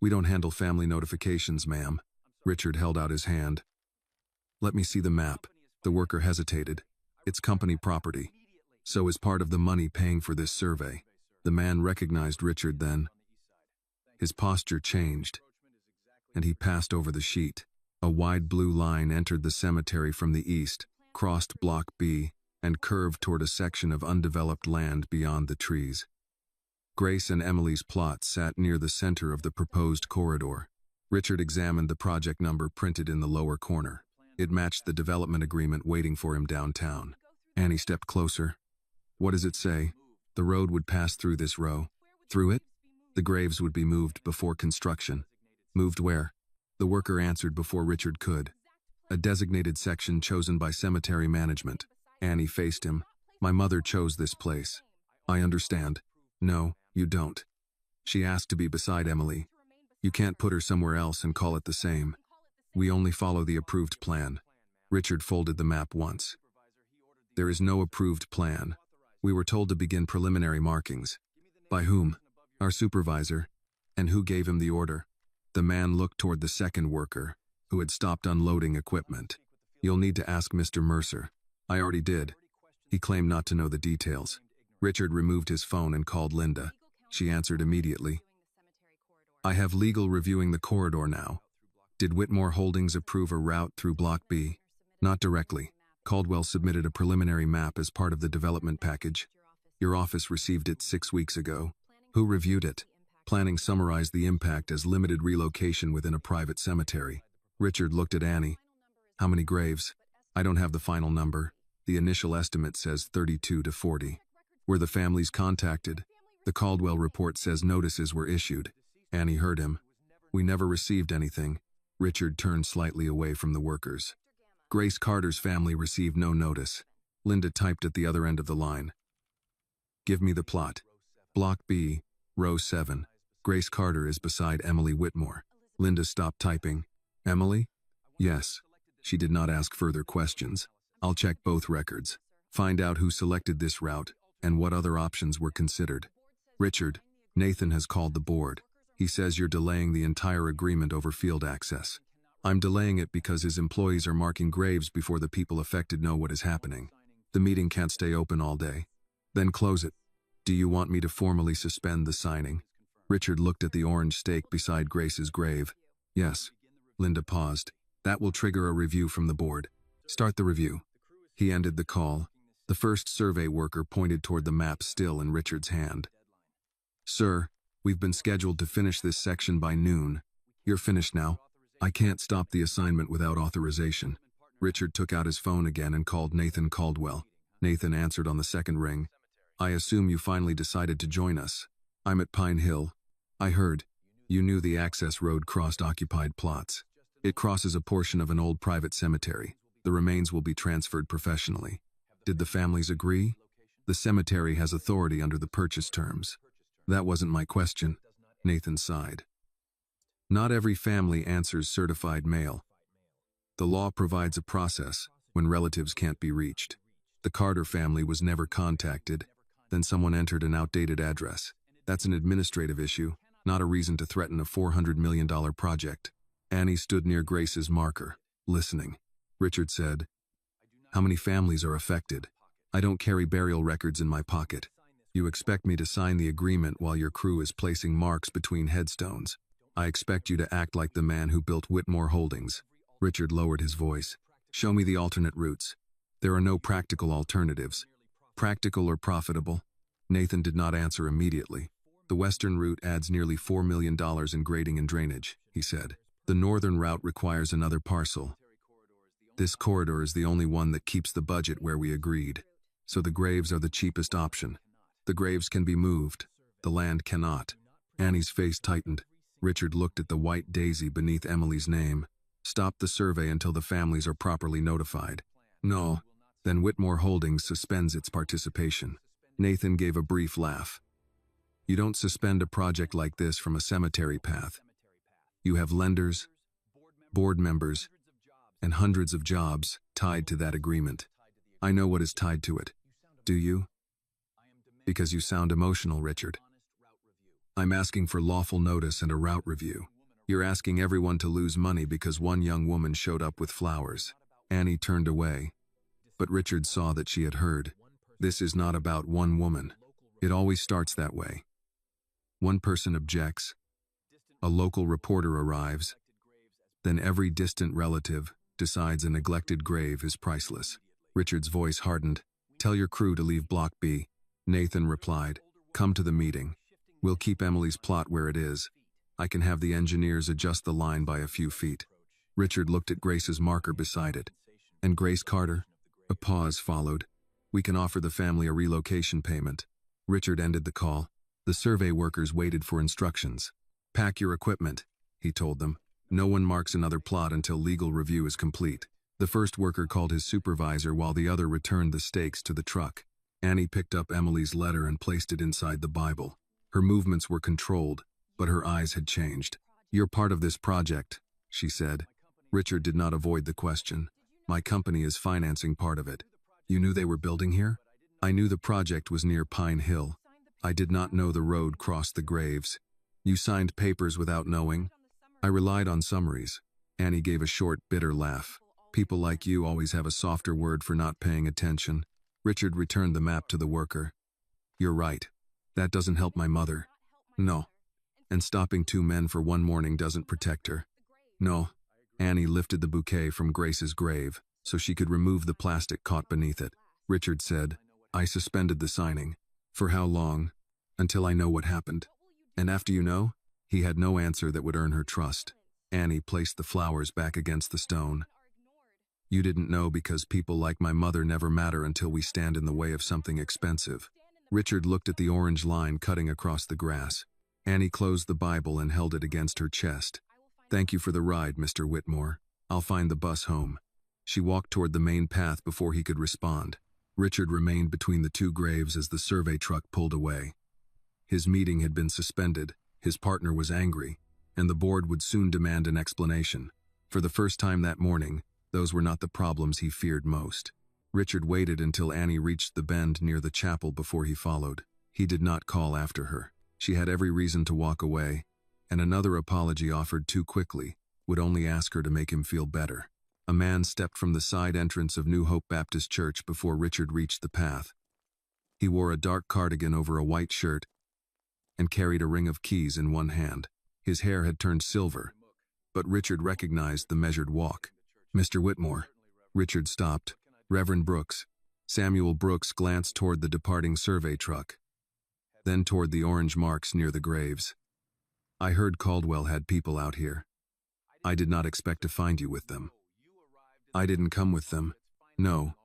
We don't handle family notifications, ma'am. Richard held out his hand. Let me see the map. The worker hesitated. It's company property. So is part of the money paying for this survey. The man recognized Richard then. His posture changed, and he passed over the sheet. A wide blue line entered the cemetery from the east, crossed Block B, and curved toward a section of undeveloped land beyond the trees. Grace and Emily's plot sat near the center of the proposed corridor. Richard examined the project number printed in the lower corner. It matched the development agreement waiting for him downtown. Annie stepped closer. What does it say? The road would pass through this row. Through it? The graves would be moved before construction. Moved where? The worker answered before Richard could. A designated section chosen by cemetery management. Annie faced him. My mother chose this place. I understand. No, you don't. She asked to be beside Emily. You can't put her somewhere else and call it the same. We only follow the approved plan. Richard folded the map once. There is no approved plan. We were told to begin preliminary markings. By whom? Our supervisor. And who gave him the order? The man looked toward the second worker, who had stopped unloading equipment. You'll need to ask Mr. Mercer. I already did. He claimed not to know the details. Richard removed his phone and called Linda. She answered immediately. I have legal reviewing the corridor now. Did Whitmore Holdings approve a route through Block B? Not directly. Caldwell submitted a preliminary map as part of the development package. Your office received it 6 weeks ago. Who reviewed it? Planning summarized the impact as limited relocation within a private cemetery. Richard looked at Annie. How many graves? I don't have the final number. The initial estimate says 32 to 40. Were the families contacted? The Caldwell report says notices were issued. Annie heard him. We never received anything. Richard turned slightly away from the workers. Grace Carter's family received no notice. Linda typed at the other end of the line. Give me the plot. Block B, row 7. Grace Carter is beside Emily Whitmore. Linda stopped typing. Emily? Yes. She did not ask further questions. I'll check both records. Find out who selected this route and what other options were considered. Richard, Nathan has called the board. He says you're delaying the entire agreement over field access. I'm delaying it because his employees are marking graves before the people affected know what is happening. The meeting can't stay open all day. Then close it. Do you want me to formally suspend the signing? Richard looked at the orange stake beside Grace's grave. Yes. Linda paused. That will trigger a review from the board. Start the review. He ended the call. The first survey worker pointed toward the map still in Richard's hand. Sir, we've been scheduled to finish this section by noon. You're finished now. I can't stop the assignment without authorization. Richard took out his phone again and called Nathan Caldwell. Nathan answered on the second ring. I assume you finally decided to join us. I'm at Pine Hill. I heard. You knew the access road crossed occupied plots. It crosses a portion of an old private cemetery. The remains will be transferred professionally. Did the families agree? The cemetery has authority under the purchase terms. That wasn't my question. Nathan sighed. Not every family answers certified mail. The law provides a process when relatives can't be reached. The Carter family was never contacted. Then someone entered an outdated address. That's an administrative issue, not a reason to threaten a $400 million project. Annie stood near Grace's marker, listening. Richard said, How many families are affected? I don't carry burial records in my pocket. You expect me to sign the agreement while your crew is placing marks between headstones. I expect you to act like the man who built Whitmore Holdings. Richard lowered his voice. Show me the alternate routes. There are no practical alternatives. Practical or profitable? Nathan did not answer immediately. The western route adds nearly $4 million in grading and drainage, he said. The northern route requires another parcel. This corridor is the only one that keeps the budget where we agreed. So the graves are the cheapest option. The graves can be moved. The land cannot. Annie's face tightened. Richard looked at the white daisy beneath Emily's name. Stop the survey until the families are properly notified. No. Then Whitmore Holdings suspends its participation. Nathan gave a brief laugh. You don't suspend a project like this from a cemetery path. You have lenders, board members, and hundreds of jobs tied to that agreement. I know what is tied to it. Do you? Because you sound emotional, Richard. I'm asking for lawful notice and a route review. You're asking everyone to lose money because one young woman showed up with flowers. Annie turned away, but Richard saw that she had heard. This is not about one woman. It always starts that way. One person objects. A local reporter arrives. Then every distant relative decides a neglected grave is priceless. Richard's voice hardened. Tell your crew to leave Block B. Nathan replied. Come to the meeting. We'll keep Emily's plot where it is. I can have the engineers adjust the line by a few feet. Richard looked at Grace's marker beside it. And Grace Carter? A pause followed. We can offer the family a relocation payment. Richard ended the call. The survey workers waited for instructions. Pack your equipment, he told them. No one marks another plot until legal review is complete. The first worker called his supervisor while the other returned the stakes to the truck. Annie picked up Emily's letter and placed it inside the Bible. Her movements were controlled, but her eyes had changed. You're part of this project, she said. Richard did not avoid the question. My company is financing part of it. You knew they were building here? I knew the project was near Pine Hill. I did not know the road crossed the graves. You signed papers without knowing? I relied on summaries. Annie gave a short, bitter laugh. People like you always have a softer word for not paying attention. Richard returned the map to the worker. You're right. That doesn't help my mother. No. And stopping two men for one morning doesn't protect her. No. Annie lifted the bouquet from Grace's grave so she could remove the plastic caught beneath it. Richard said, I suspended the signing. For how long? Until I know what happened. And after you know? He had no answer that would earn her trust. Annie placed the flowers back against the stone. You didn't know because people like my mother never matter until we stand in the way of something expensive. Richard looked at the orange line cutting across the grass. Annie closed the Bible and held it against her chest. Thank you for the ride, Mr. Whitmore. I'll find the bus home. She walked toward the main path before he could respond. Richard remained between the two graves as the survey truck pulled away. His meeting had been suspended, his partner was angry, and the board would soon demand an explanation. For the first time that morning, those were not the problems he feared most. Richard waited until Annie reached the bend near the chapel before he followed. He did not call after her. She had every reason to walk away, and another apology offered too quickly would only ask her to make him feel better. A man stepped from the side entrance of New Hope Baptist Church before Richard reached the path. He wore a dark cardigan over a white shirt and carried a ring of keys in one hand. His hair had turned silver, but Richard recognized the measured walk. "Mr. Whitmore." Richard stopped. "Reverend Brooks." Samuel Brooks glanced toward the departing survey truck, then toward the orange marks near the graves. "I heard Caldwell had people out here. I did not expect to find you with them." "I didn't come with them. No.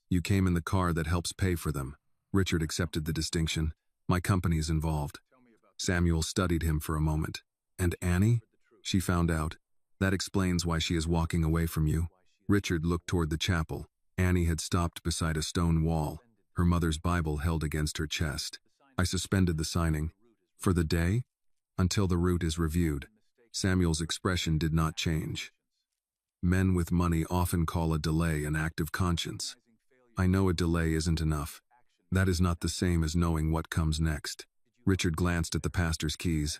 You came in the car that helps pay for them." Richard accepted the distinction. "My company's involved." Samuel studied him for a moment. "And Annie?" "She found out. That explains why she is walking away from you." Richard looked toward the chapel. Annie had stopped beside a stone wall, her mother's Bible held against her chest. "I suspended the signing." "For the day?" "Until the route is reviewed." Samuel's expression did not change. Men with money often call a delay an act of conscience. "I know a delay isn't enough. That is not the same as knowing what comes next." Richard glanced at the pastor's keys.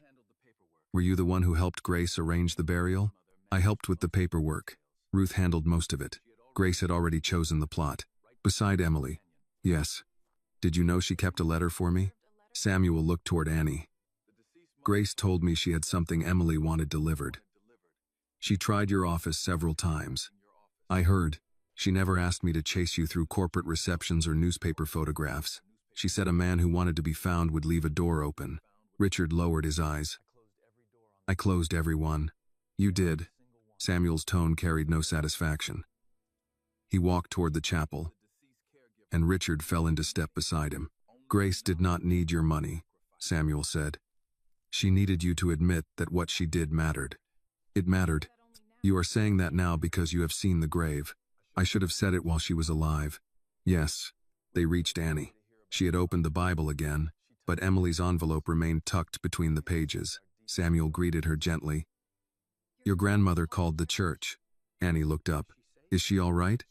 "Were you the one who helped Grace arrange the burial?" "I helped with the paperwork. Ruth handled most of it. Grace had already chosen the plot. Beside Emily." "Yes. Did you know she kept a letter for me?" Samuel looked toward Annie. "Grace told me she had something Emily wanted delivered. She tried your office several times. I heard. She never asked me to chase you through corporate receptions or newspaper photographs. She said a man who wanted to be found would leave a door open." Richard lowered his eyes. "I closed every one." "You did." Samuel's tone carried no satisfaction. He walked toward the chapel, and Richard fell into step beside him. "Grace did not need your money," Samuel said. "She needed you to admit that what she did mattered." "It mattered. You are saying that now because you have seen the grave. I should have said it while she was alive." "Yes." They reached Annie. She had opened the Bible again, but Emily's envelope remained tucked between the pages. Samuel greeted her gently. "Your grandmother called the church." Annie looked up. "Is she all right?"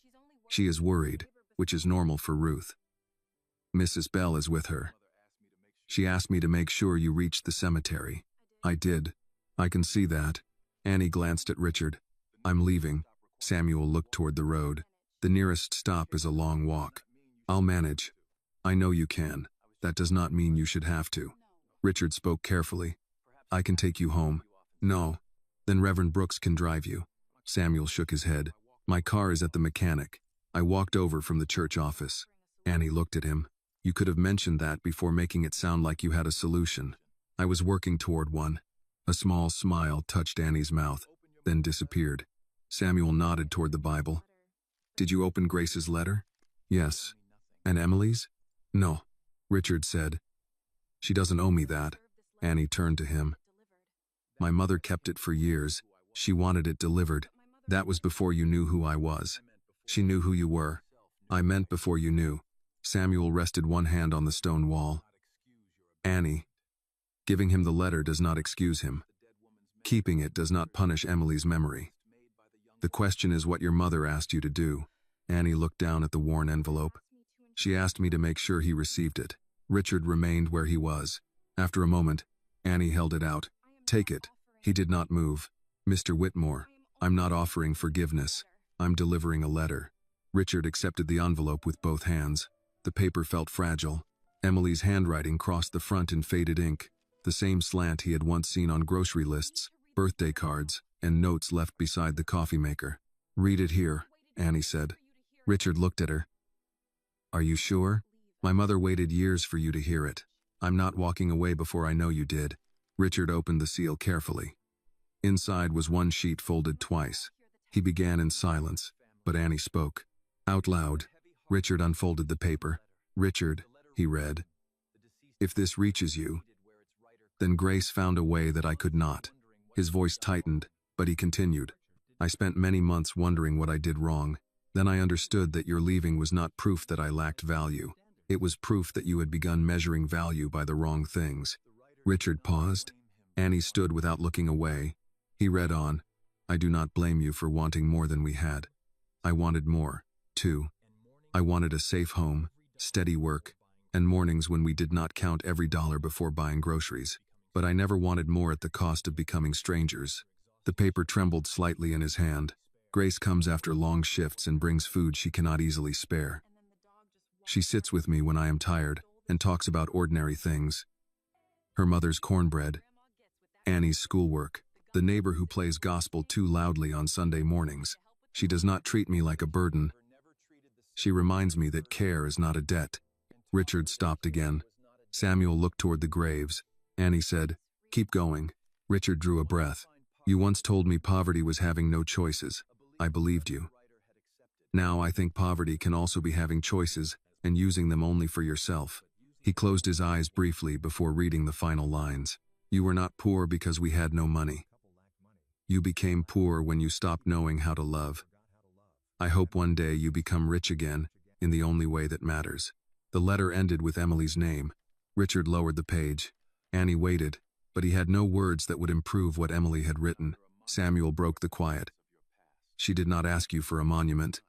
"She is worried, which is normal for Ruth. Mrs. Bell is with her. She asked me to make sure you reached the cemetery." "I did. I can see that." Annie glanced at Richard. "I'm leaving." Samuel looked toward the road. "The nearest stop is a long walk. I'll manage." "I know you can. That does not mean you should have to." Richard spoke carefully. "I can take you home." "No. Then Reverend Brooks can drive you." Samuel shook his head. "My car is at the mechanic. I walked over from the church office." Annie looked at him. "You could have mentioned that before making it sound like you had a solution." "I was working toward one." A small smile touched Annie's mouth, then disappeared. Samuel nodded toward the Bible. "Did you open Grace's letter?" "Yes." "And Emily's?" "No," Richard said. "She doesn't owe me that." Annie turned to him. "My mother kept it for years. She wanted it delivered. That was before you knew who I was. She knew who you were. I meant before you knew." Samuel rested one hand on the stone wall. "Annie, giving him the letter does not excuse him. Keeping it does not punish Emily's memory. The question is what your mother asked you to do." Annie looked down at the worn envelope. "She asked me to make sure he received it." Richard remained where he was. After a moment, Annie held it out. "Take it." He did not move. "Mr. Whitmore, I'm not offering forgiveness. I'm delivering a letter." Richard accepted the envelope with both hands. The paper felt fragile. Emily's handwriting crossed the front in faded ink, the same slant he had once seen on grocery lists, birthday cards, and notes left beside the coffee maker. "Read it here," Annie said. Richard looked at her. "Are you sure? My mother waited years for you to hear it. I'm not walking away before I know you did." Richard opened the seal carefully. Inside was one sheet folded twice. He began in silence, but Annie spoke. Out loud, Richard unfolded the paper. "Richard," he read, "if this reaches you, then Grace found a way that I could not." His voice tightened, but he continued. "I spent many months wondering what I did wrong. Then I understood that your leaving was not proof that I lacked value. It was proof that you had begun measuring value by the wrong things." Richard paused. Annie stood without looking away. He read on. "I do not blame you for wanting more than we had. I wanted more, too. I wanted a safe home, steady work, and mornings when we did not count every dollar before buying groceries. But I never wanted more at the cost of becoming strangers. The paper trembled slightly in his hand. Grace comes after long shifts and brings food she cannot easily spare. She sits with me when I am tired and talks about ordinary things. Her mother's cornbread, Annie's schoolwork, the neighbor who plays gospel too loudly on Sunday mornings. She does not treat me like a burden. She reminds me that care is not a debt. Richard stopped again. Samuel looked toward the graves. Annie said, "Keep going." Richard drew a breath. "You once told me poverty was having no choices. I believed you. Now I think poverty can also be having choices and using them only for yourself." He closed his eyes briefly before reading the final lines. "You were not poor because we had no money. You became poor when you stopped knowing how to love. I hope one day you become rich again, in the only way that matters." The letter ended with Emily's name. Richard lowered the page. Annie waited, but he had no words that would improve what Emily had written. Samuel broke the quiet. "She did not ask you for a monument.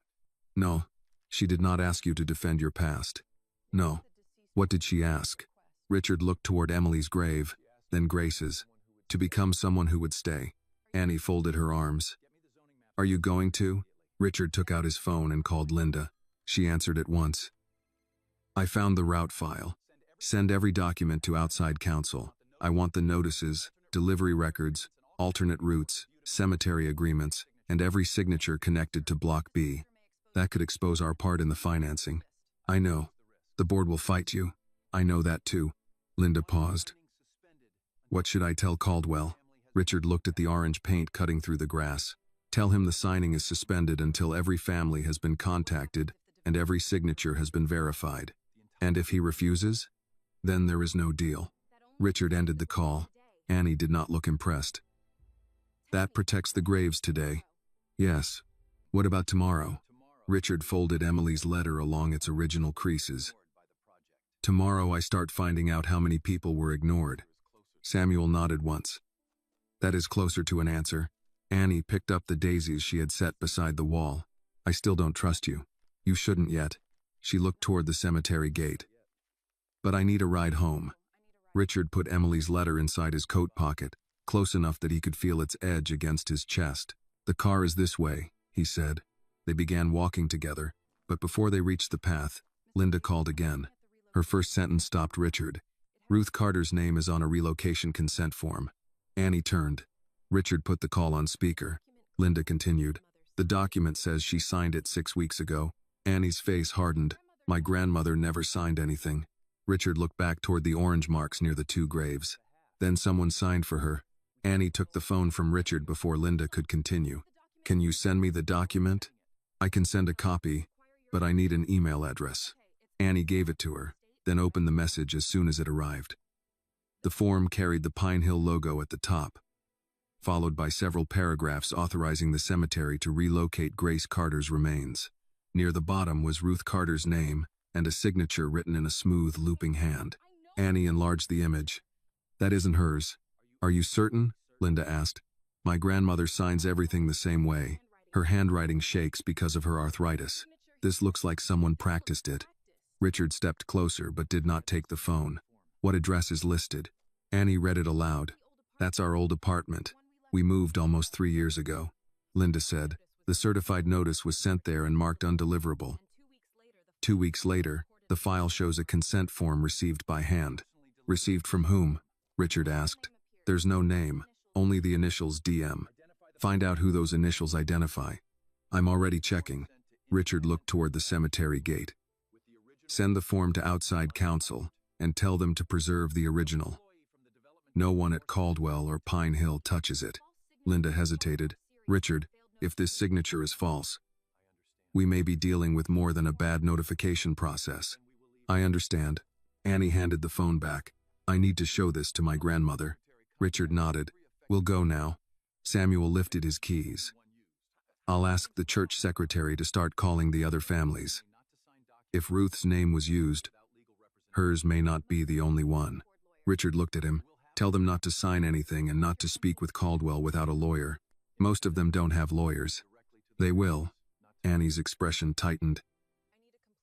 No, she did not ask you to defend your past. No. What did she ask?" Richard looked toward Emily's grave, then Grace's. "To become someone who would stay." Annie folded her arms. "Are you going to?" Richard took out his phone and called Linda. She answered at once. "I found the route file. Send every document to outside counsel. I want the notices, delivery records, alternate routes, cemetery agreements, and every signature connected to Block B. That could expose our part in the financing." "I know. The board will fight you." "I know that too." Linda paused. "What should I tell Caldwell?" Richard looked at the orange paint cutting through the grass. "Tell him the signing is suspended until every family has been contacted and every signature has been verified. And if he refuses, then there is no deal." Richard ended the call. Annie did not look impressed. "That protects the graves today." "Yes. What about tomorrow?" Richard folded Emily's letter along its original creases. "Tomorrow I start finding out how many people were ignored." Samuel nodded once. "That is closer to an answer." Annie picked up the daisies she had set beside the wall. "I still don't trust you." "You shouldn't yet." She looked toward the cemetery gate. "But I need a ride home." Richard put Emily's letter inside his coat pocket, close enough that he could feel its edge against his chest. "The car is this way," he said. They began walking together, but before they reached the path, Linda called again. Her first sentence stopped Richard. "Ruth Carter's name is on a relocation consent form." Annie turned. Richard put the call on speaker. Linda continued. "The document says she signed it 6 weeks ago." Annie's face hardened. "My grandmother never signed anything." Richard looked back toward the orange marks near the 2 graves. "Then someone signed for her." Annie took the phone from Richard before Linda could continue. "Can you send me the document?" "I can send a copy, but I need an email address." Annie gave it to her, then opened the message as soon as it arrived. The form carried the Pine Hill logo at the top, followed by several paragraphs authorizing the cemetery to relocate Grace Carter's remains. Near the bottom was Ruth Carter's name and a signature written in a smooth, looping hand. Annie enlarged the image. "That isn't hers." "Are you certain?" Linda asked. "My grandmother signs everything the same way. Her handwriting shakes because of her arthritis. This looks like someone practiced it." Richard stepped closer but did not take the phone. "What address is listed?" Annie read it aloud. "That's our old apartment. We moved almost 3 years ago." Linda said. "The certified notice was sent there and marked undeliverable." 2 weeks later, the file shows a consent form received by hand. "Received from whom?" Richard asked. "There's no name, only the initials DM. Find out who those initials identify." "I'm already checking." Richard looked toward the cemetery gate. "Send the form to outside counsel and tell them to preserve the original. No one at Caldwell or Pine Hill touches it." Linda hesitated. "Richard, if this signature is false, we may be dealing with more than a bad notification process." "I understand." Annie handed the phone back. "I need to show this to my grandmother." Richard nodded. "We'll go now." Samuel lifted his keys. "I'll ask the church secretary to start calling the other families. If Ruth's name was used, hers may not be the only one." Richard looked at him. "Tell them not to sign anything and not to speak with Caldwell without a lawyer. Most of them don't have lawyers." "They will." Annie's expression tightened.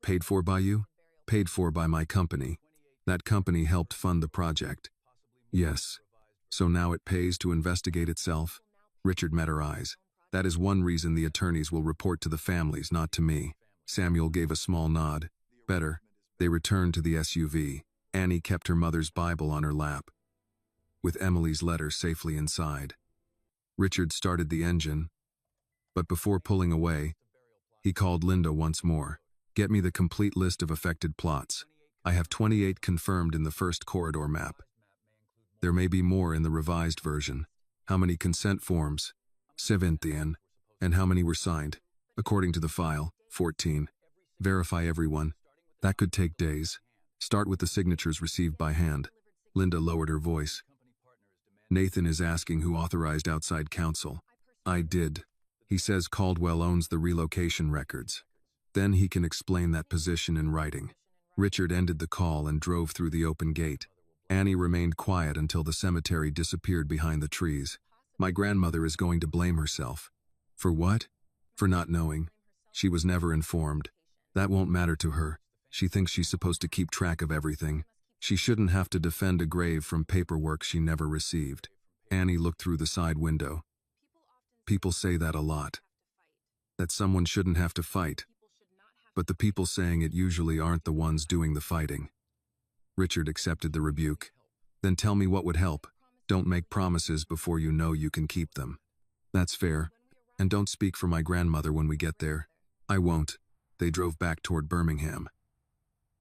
Paid for by you? Paid for by my company. That company helped fund the project. Yes. So now it pays to investigate itself? Richard met her eyes. That is one reason the attorneys will report to the families, not to me. Samuel gave a small nod. Better. They returned to the SUV. Annie kept her mother's Bible on her lap, with Emily's letter safely inside. Richard started the engine, but before pulling away, he called Linda once more. Get me the complete list of affected plots. I have 28 confirmed in the first corridor map. There may be more in the revised version. How many consent forms? 17. And how many were signed? According to the file, 14. Verify everyone. That could take days. Start with the signatures received by hand. Linda lowered her voice. Nathan is asking who authorized outside counsel. I did. He says Caldwell owns the relocation records. Then he can explain that position in writing. Richard ended the call and drove through the open gate. Annie remained quiet until the cemetery disappeared behind the trees. My grandmother is going to blame herself. For what? For not knowing. She was never informed. That won't matter to her. She thinks she's supposed to keep track of everything. She shouldn't have to defend a grave from paperwork she never received. Annie looked through the side window. People say that a lot. That someone shouldn't have to fight. But the people saying it usually aren't the ones doing the fighting. Richard accepted the rebuke. Then tell me what would help. Don't make promises before you know you can keep them. That's fair. And don't speak for my grandmother when we get there. I won't. They drove back toward Birmingham.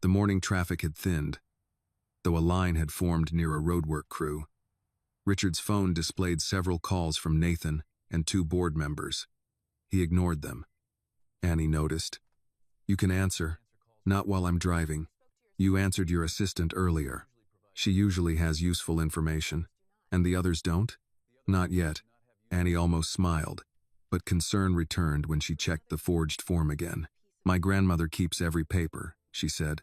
The morning traffic had thinned, though a line had formed near a roadwork crew. Richard's phone displayed several calls from Nathan and 2 board members. He ignored them. Annie noticed. You can answer. Not while I'm driving. You answered your assistant earlier. She usually has useful information. And the others don't? Not yet. Annie almost smiled, but concern returned when she checked the forged form again. My grandmother keeps every paper, she said.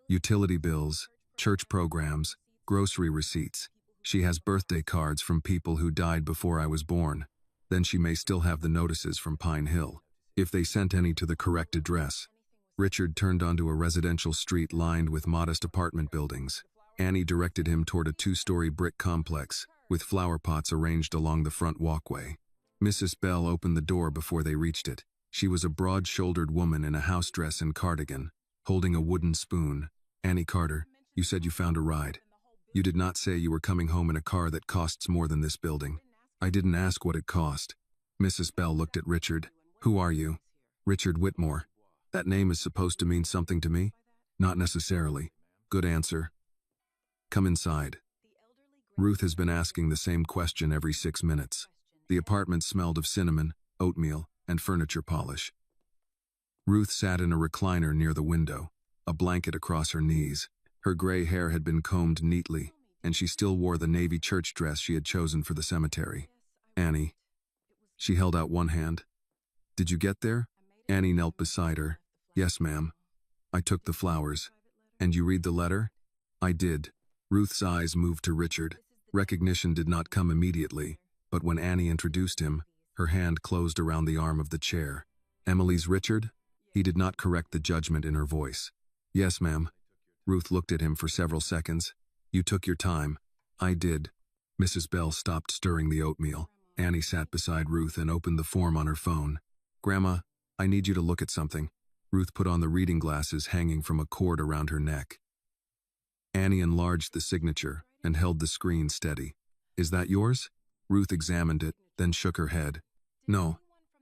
Utility bills, church programs, grocery receipts. She has birthday cards from people who died before I was born. Then she may still have the notices from Pine Hill, if they sent any to the correct address. Richard turned onto a residential street lined with modest apartment buildings. Annie directed him toward a 2-story brick complex, with flower pots arranged along the front walkway. Mrs. Bell opened the door before they reached it. She was a broad-shouldered woman in a house dress and cardigan, holding a wooden spoon. Annie Carter, you said you found a ride. You did not say you were coming home in a car that costs more than this building. I didn't ask what it cost. Mrs. Bell looked at Richard. Who are you? Richard Whitmore. That name is supposed to mean something to me? Not necessarily. Good answer. Come inside. Ruth has been asking the same question every 6 minutes. The apartment smelled of cinnamon, oatmeal, and furniture polish. Ruth sat in a recliner near the window, a blanket across her knees. Her gray hair had been combed neatly, and she still wore the navy church dress she had chosen for the cemetery. Annie. She held out one hand. Did you get there? Annie knelt beside her. Yes, ma'am. I took the flowers. And you read the letter? I did. Ruth's eyes moved to Richard. Recognition did not come immediately, but when Annie introduced him, her hand closed around the arm of the chair. Emily's Richard? He did not correct the judgment in her voice. Yes, ma'am. Ruth looked at him for several seconds. You took your time. I did. Mrs. Bell stopped stirring the oatmeal. Annie sat beside Ruth and opened the form on her phone. Grandma, I need you to look at something. Ruth put on the reading glasses hanging from a cord around her neck. Annie enlarged the signature and held the screen steady. Is that yours? Ruth examined it, then shook her head. No.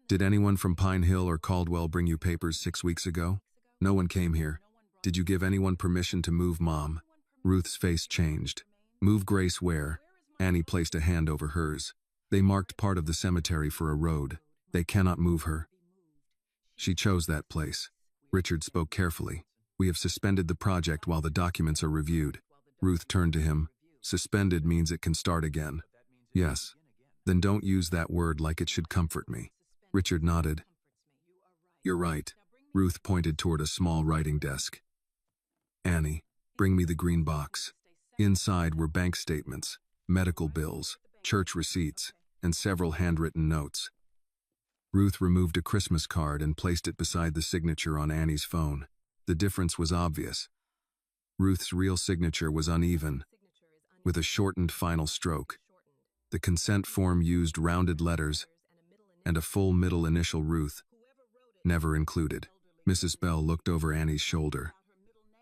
Did anyone from Pine Hill or Caldwell bring you papers 6 weeks ago? No one came here. Did you give anyone permission to move Mom? Ruth's face changed. Move Grace where? Annie placed a hand over hers. They marked part of the cemetery for a road. They cannot move her. She chose that place. Richard spoke carefully. We have suspended the project while the documents are reviewed. Ruth turned to him. Suspended means it can start again. Yes. Then don't use that word like it should comfort me. Richard nodded. You're right. Ruth pointed toward a small writing desk. Annie, bring me the green box. Inside were bank statements, medical bills, church receipts, and several handwritten notes. Ruth removed a Christmas card and placed it beside the signature on Annie's phone. The difference was obvious. Ruth's real signature was uneven, with a shortened final stroke. The consent form used rounded letters and a full middle initial Ruth, never included. Mrs. Bell looked over Annie's shoulder.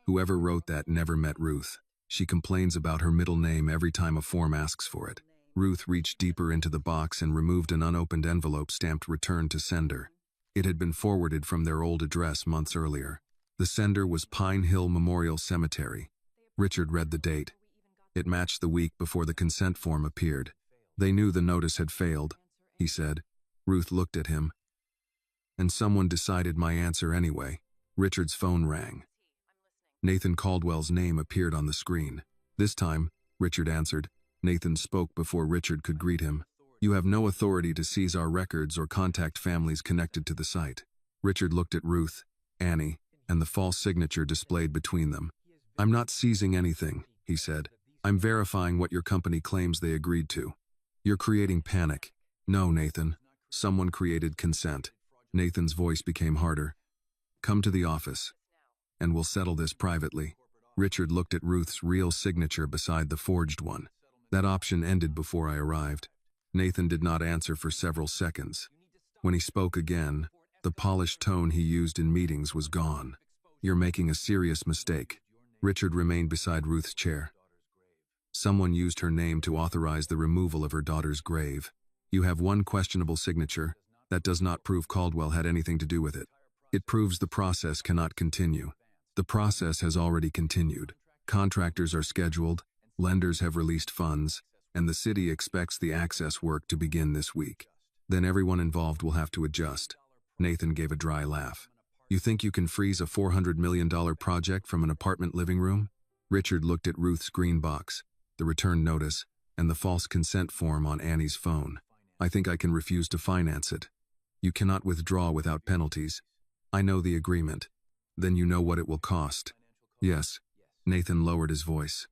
Whoever wrote that never met Ruth. She complains about her middle name every time a form asks for it. Ruth reached deeper into the box and removed an unopened envelope stamped "Return to Sender." It had been forwarded from their old address months earlier. The sender was Pine Hill Memorial Cemetery. Richard read the date. It matched the week before the consent form appeared. They knew the notice had failed, he said. Ruth looked at him. And someone decided my answer anyway. Richard's phone rang. Nathan Caldwell's name appeared on the screen. This time, Richard answered. Nathan spoke before Richard could greet him. You have no authority to seize our records or contact families connected to the site. Richard looked at Ruth, Annie, and the false signature displayed between them. I'm not seizing anything, he said. I'm verifying what your company claims they agreed to. You're creating panic. No, Nathan. Someone created consent. Nathan's voice became harder. Come to the office, and we'll settle this privately. Richard looked at Ruth's real signature beside the forged one. That option ended before I arrived. Nathan did not answer for several seconds. When he spoke again, the polished tone he used in meetings was gone. You're making a serious mistake. Richard remained beside Ruth's chair. Someone used her name to authorize the removal of her daughter's grave. You have one questionable signature. That does not prove Caldwell had anything to do with it. It proves the process cannot continue. The process has already continued. Contractors are scheduled, lenders have released funds, and the city expects the access work to begin this week. Then everyone involved will have to adjust. Nathan gave a dry laugh. You think you can freeze a $400 million project from an apartment living room? Richard looked at Ruth's green box, the return notice, and the false consent form on Annie's phone. I think I can refuse to finance it. You cannot withdraw without penalties. I know the agreement. Then you know what it will cost. Yes. Nathan lowered his voice.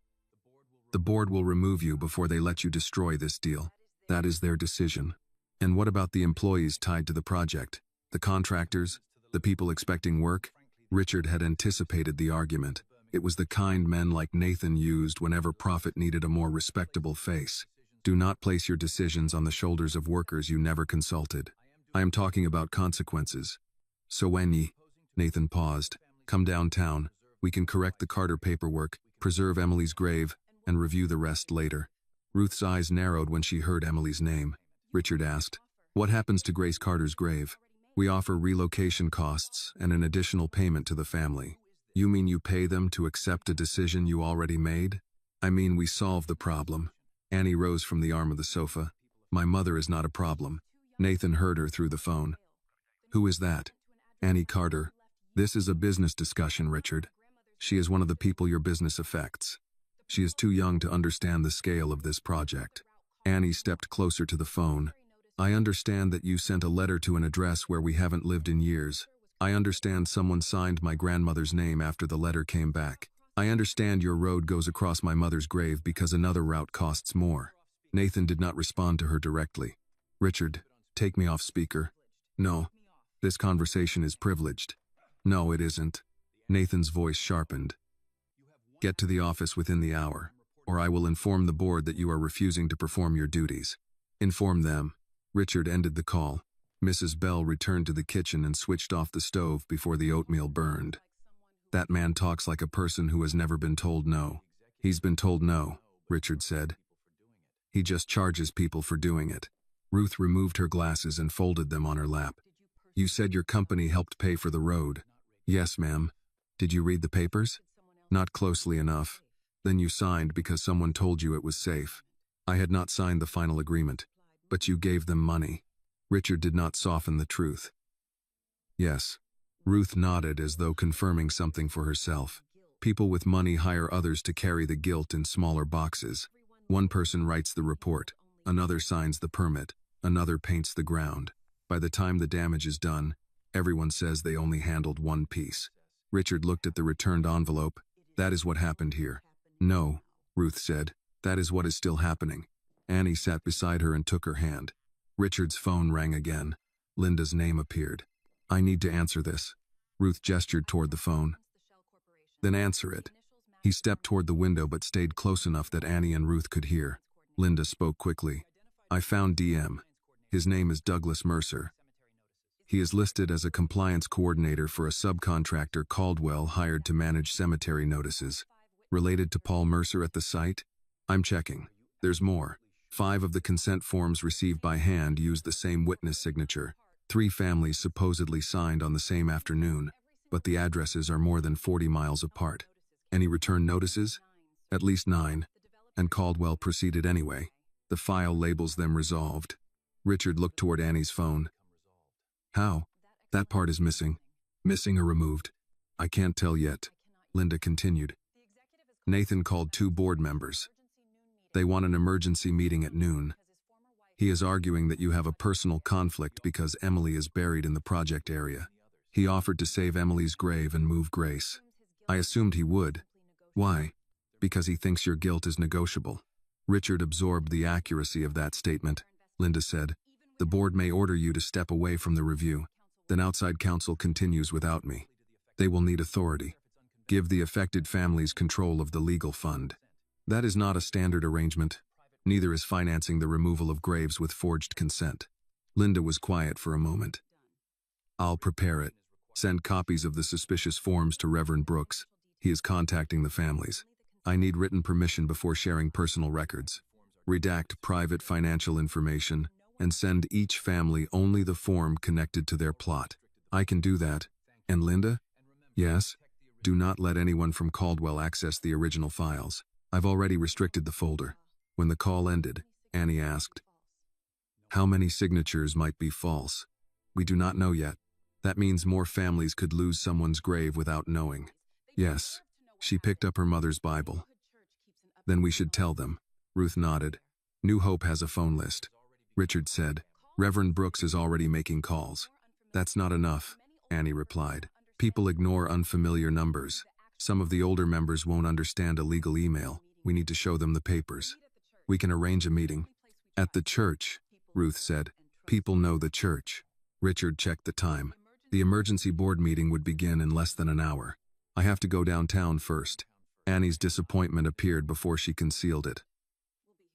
The board will remove you before they let you destroy this deal. That is their decision. And what about the employees tied to the project? The contractors? The people expecting work? Richard had anticipated the argument. It was the kind men like Nathan used whenever profit needed a more respectable face. Do not place your decisions on the shoulders of workers you never consulted. I am talking about consequences. So when ye, Nathan paused, come downtown, we can correct the Carter paperwork, preserve Emily's grave, and review the rest later. Ruth's eyes narrowed when she heard Emily's name. Richard asked, what happens to Grace Carter's grave? We offer relocation costs and an additional payment to the family. You mean you pay them to accept a decision you already made? I mean we solve the problem. Annie rose from the arm of the sofa. My mother is not a problem. Nathan heard her through the phone. Who is that? Annie Carter. This is a business discussion, Richard. She is one of the people your business affects. She is too young to understand the scale of this project. Annie stepped closer to the phone. I understand that you sent a letter to an address where we haven't lived in years. I understand someone signed my grandmother's name after the letter came back. I understand your road goes across my mother's grave because another route costs more. Nathan did not respond to her directly. Richard, take me off speaker. No. This conversation is privileged. No, it isn't. Nathan's voice sharpened. Get to the office within the hour, or I will inform the board that you are refusing to perform your duties. Inform them. Richard ended the call. Mrs. Bell returned to the kitchen and switched off the stove before the oatmeal burned. That man talks like a person who has never been told no. He's been told no, Richard said. He just charges people for doing it. Ruth removed her glasses and folded them on her lap. You said your company helped pay for the road. Yes, ma'am. Did you read the papers? Not closely enough. Then you signed because someone told you it was safe. I had not signed the final agreement, but you gave them money. Richard did not soften the truth. Yes. Ruth nodded as though confirming something for herself. People with money hire others to carry the guilt in smaller boxes. One person writes the report, another signs the permit, another paints the ground. By the time the damage is done, everyone says they only handled one piece. Richard looked at the returned envelope. That is what happened here. No, Ruth said. That is what is still happening. Annie sat beside her and took her hand. Richard's phone rang again. Linda's name appeared. I need to answer this. Ruth gestured toward the phone. Then answer it. He stepped toward the window but stayed close enough that Annie and Ruth could hear. Linda spoke quickly. I found DM. His name is Douglas Mercer. He is listed as a compliance coordinator for a subcontractor Caldwell hired to manage cemetery notices. Related to Paul Mercer at the site? I'm checking. There's more. 5 of the consent forms received by hand use the same witness signature. 3 families supposedly signed on the same afternoon, but the addresses are more than 40 miles apart. Any return notices? At least 9. And Caldwell proceeded anyway. The file labels them resolved. Richard looked toward Annie's phone. How? That part is missing. Missing or removed? I can't tell yet. Linda continued. Nathan called 2 board members. They want an emergency meeting at noon. He is arguing that you have a personal conflict because Emily is buried in the project area. He offered to save Emily's grave and move Grace. I assumed he would. Why? Because he thinks your guilt is negotiable. Richard absorbed the accuracy of that statement. Linda said, the board may order you to step away from the review. Then outside counsel continues without me. They will need authority. Give the affected families control of the legal fund. That is not a standard arrangement. Neither is financing the removal of graves with forged consent. Linda was quiet for a moment. I'll prepare it. Send copies of the suspicious forms to Reverend Brooks. He is contacting the families. I need written permission before sharing personal records. Redact private financial information and send each family only the form connected to their plot. I can do that. And Linda? Yes? Do not let anyone from Caldwell access the original files. I've already restricted the folder. When the call ended, Annie asked, how many signatures might be false? We do not know yet. That means more families could lose someone's grave without knowing. Yes. She picked up her mother's Bible. Then we should tell them. Ruth nodded. New Hope has a phone list. Richard said, Reverend Brooks is already making calls. That's not enough, Annie replied. People ignore unfamiliar numbers. Some of the older members won't understand a legal email. We need to show them the papers. We can arrange a meeting. At the church, Ruth said. People know the church. Richard checked the time. The emergency board meeting would begin in less than an hour. I have to go downtown first. Annie's disappointment appeared before she concealed it.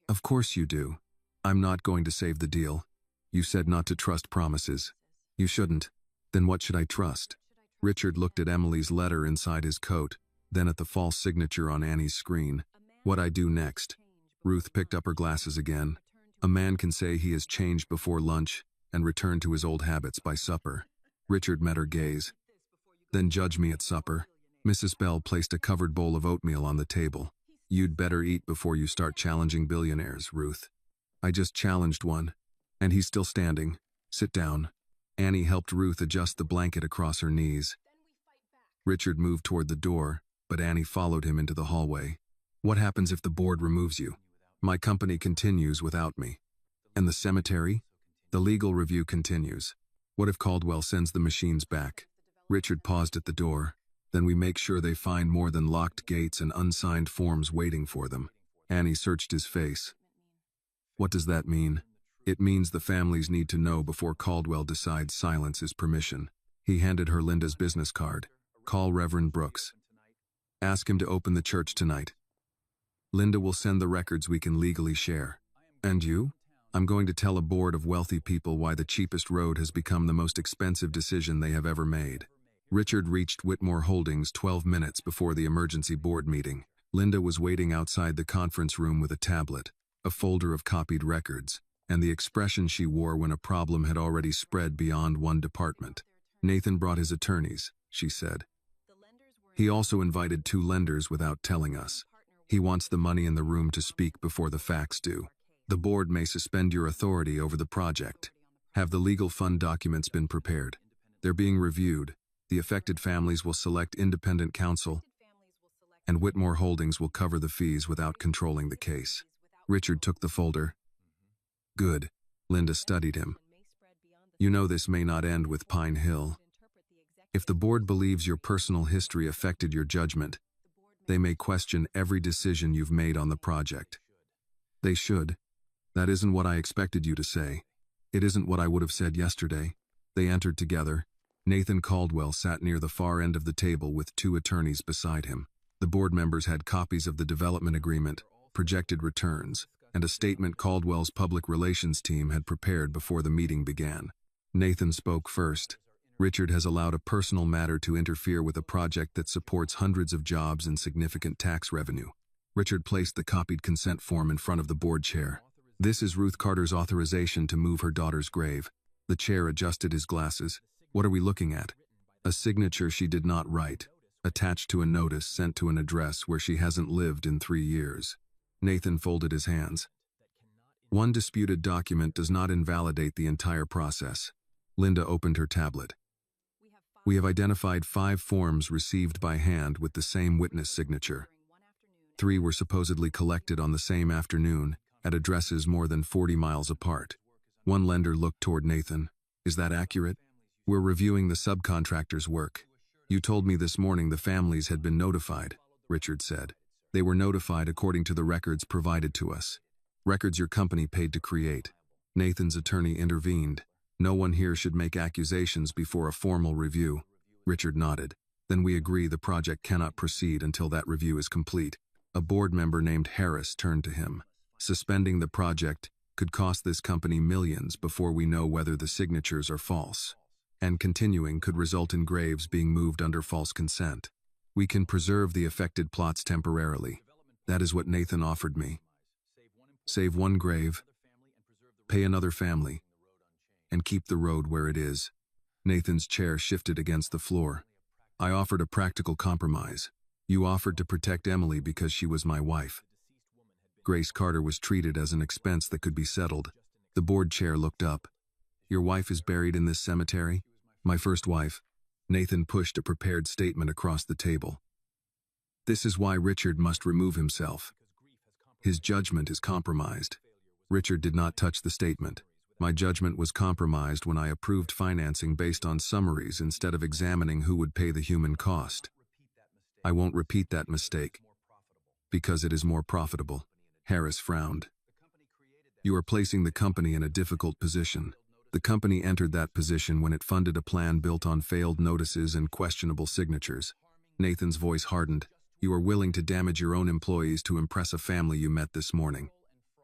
Of course you do. I'm not going to save the deal. You said not to trust promises. You shouldn't. Then what should I trust? Richard looked at Emily's letter inside his coat, then at the false signature on Annie's screen. What I do next? Ruth picked up her glasses again. A man can say he has changed before lunch and return to his old habits by supper. Richard met her gaze. Then judge me at supper. Mrs. Bell placed a covered bowl of oatmeal on the table. You'd better eat before you start challenging billionaires, Ruth. I just challenged one. And he's still standing. Sit down. Annie helped Ruth adjust the blanket across her knees. Richard moved toward the door, but Annie followed him into the hallway. What happens if the board removes you? My company continues without me. And the cemetery? The legal review continues. What if Caldwell sends the machines back? Richard paused at the door. Then we make sure they find more than locked gates and unsigned forms waiting for them. Annie searched his face. What does that mean? It means the families need to know before Caldwell decides silence is permission. He handed her Linda's business card. Call Reverend Brooks. Ask him to open the church tonight. Linda will send the records we can legally share. And you? I'm going to tell a board of wealthy people why the cheapest road has become the most expensive decision they have ever made. Richard reached Whitmore Holdings 12 minutes before the emergency board meeting. Linda was waiting outside the conference room with a tablet, a folder of copied records, and the expression she wore when a problem had already spread beyond one department. Nathan brought his attorneys, she said. He also invited 2 lenders without telling us. He wants the money in the room to speak before the facts do. The board may suspend your authority over the project. Have the legal fund documents been prepared? They're being reviewed. The affected families will select independent counsel, and Whitmore Holdings will cover the fees without controlling the case. Richard took the folder. Good. Linda studied him. You know this may not end with Pine Hill. If the board believes your personal history affected your judgment, they may question every decision you've made on the project. They should. That isn't what I expected you to say. It isn't what I would have said yesterday. They entered together. Nathan Caldwell sat near the far end of the table with two attorneys beside him. The board members had copies of the development agreement, projected returns, and a statement Caldwell's public relations team had prepared before the meeting began. Nathan spoke first. Richard has allowed a personal matter to interfere with a project that supports hundreds of jobs and significant tax revenue. Richard placed the copied consent form in front of the board chair. This is Ruth Carter's authorization to move her daughter's grave. The chair adjusted his glasses. What are we looking at? A signature she did not write, attached to a notice sent to an address where she hasn't lived in 3 years. Nathan folded his hands. One disputed document does not invalidate the entire process. Linda opened her tablet. We have identified 5 forms received by hand with the same witness signature. 3 were supposedly collected on the same afternoon at addresses more than 40 miles apart. One lender looked toward Nathan. Is that accurate? We're reviewing the subcontractor's work. You told me this morning the families had been notified, Richard said. They were notified according to the records provided to us. Records your company paid to create. Nathan's attorney intervened. No one here should make accusations before a formal review. Richard nodded. Then we agree the project cannot proceed until that review is complete. A board member named Harris turned to him. Suspending the project could cost this company millions before we know whether the signatures are false. And continuing could result in graves being moved under false consent. We can preserve the affected plots temporarily. That is what Nathan offered me. Save one grave, pay another family, and keep the road where it is. Nathan's chair shifted against the floor. I offered a practical compromise. You offered to protect Emily because she was my wife. Grace Carter was treated as an expense that could be settled. The board chair looked up. Your wife is buried in this cemetery? My first wife. Nathan pushed a prepared statement across the table. This is why Richard must remove himself. His judgment is compromised. Richard did not touch the statement. My judgment was compromised when I approved financing based on summaries instead of examining who would pay the human cost. I won't repeat that mistake. Because it is more profitable. Harris frowned. You are placing the company in a difficult position. The company entered that position when it funded a plan built on failed notices and questionable signatures. Nathan's voice hardened. You are willing to damage your own employees to impress a family you met this morning.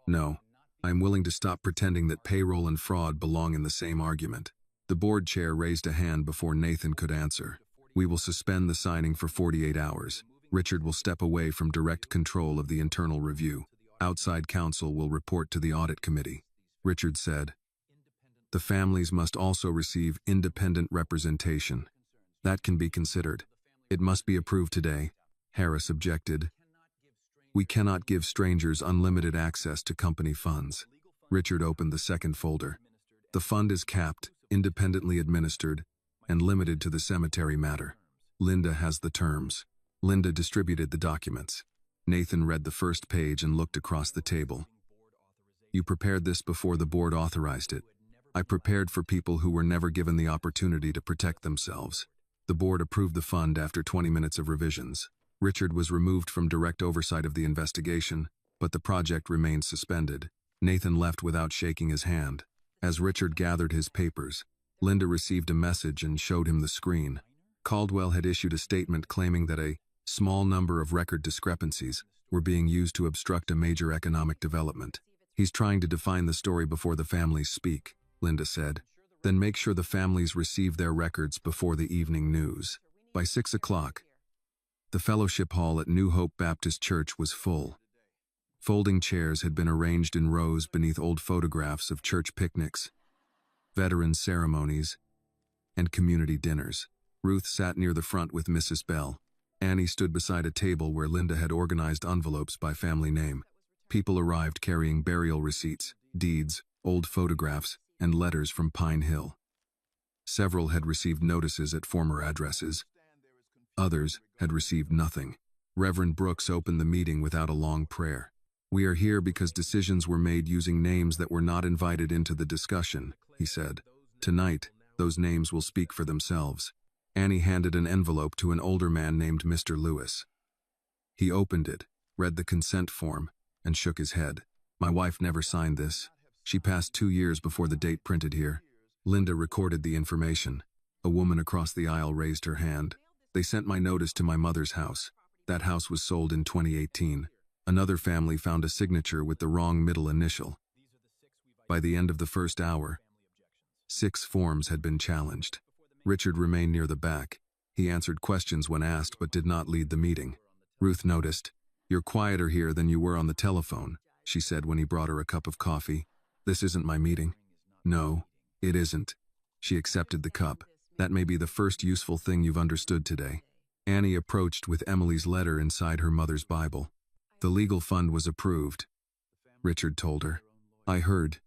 No, I am willing to stop pretending that payroll and fraud belong in the same argument. The board chair raised a hand before Nathan could answer. We will suspend the signing for 48 hours. Richard will step away from direct control of the internal review. Outside counsel will report to the audit committee. Richard said, the families must also receive independent representation. That can be considered. It must be approved today. Harris objected. We cannot give strangers unlimited access to company funds. Richard opened the second folder. The fund is capped, independently administered, and limited to the cemetery matter. Linda has the terms. Linda distributed the documents. Nathan read the first page and looked across the table. You prepared this before the board authorized it. I prepared for people who were never given the opportunity to protect themselves. The board approved the fund after 20 minutes of revisions. Richard was removed from direct oversight of the investigation, but the project remained suspended. Nathan left without shaking his hand. As Richard gathered his papers, Linda received a message and showed him the screen. Caldwell had issued a statement claiming that a small number of record discrepancies were being used to obstruct a major economic development. He's trying to define the story before the families speak, Linda said. Then make sure the families receive their records before the evening news. By 6 o'clock, the fellowship hall at New Hope Baptist Church was full. Folding chairs had been arranged in rows beneath old photographs of church picnics, veteran ceremonies, and community dinners. Ruth sat near the front with Mrs. Bell. Annie stood beside a table where Linda had organized envelopes by family name. People arrived carrying burial receipts, deeds, old photographs, and letters from Pine Hill. Several had received notices at former addresses. Others had received nothing. Reverend Brooks opened the meeting without a long prayer. We are here because decisions were made using names that were not invited into the discussion, he said. Tonight, those names will speak for themselves. Annie handed an envelope to an older man named Mr. Lewis. He opened it, read the consent form, and shook his head. My wife never signed this. She passed 2 years before the date printed here. Linda recorded the information. A woman across the aisle raised her hand. They sent my notice to my mother's house. That house was sold in 2018. Another family found a signature with the wrong middle initial. By the end of the first hour, 6 forms had been challenged. Richard remained near the back. He answered questions when asked but did not lead the meeting. Ruth noticed. "You're quieter here than you were on the telephone," she said when he brought her a cup of coffee. "This isn't my meeting." "No, it isn't." She accepted the cup. "That may be the first useful thing you've understood today." Annie approached with Emily's letter inside her mother's Bible. "The legal fund was approved," Richard told her. "I heard.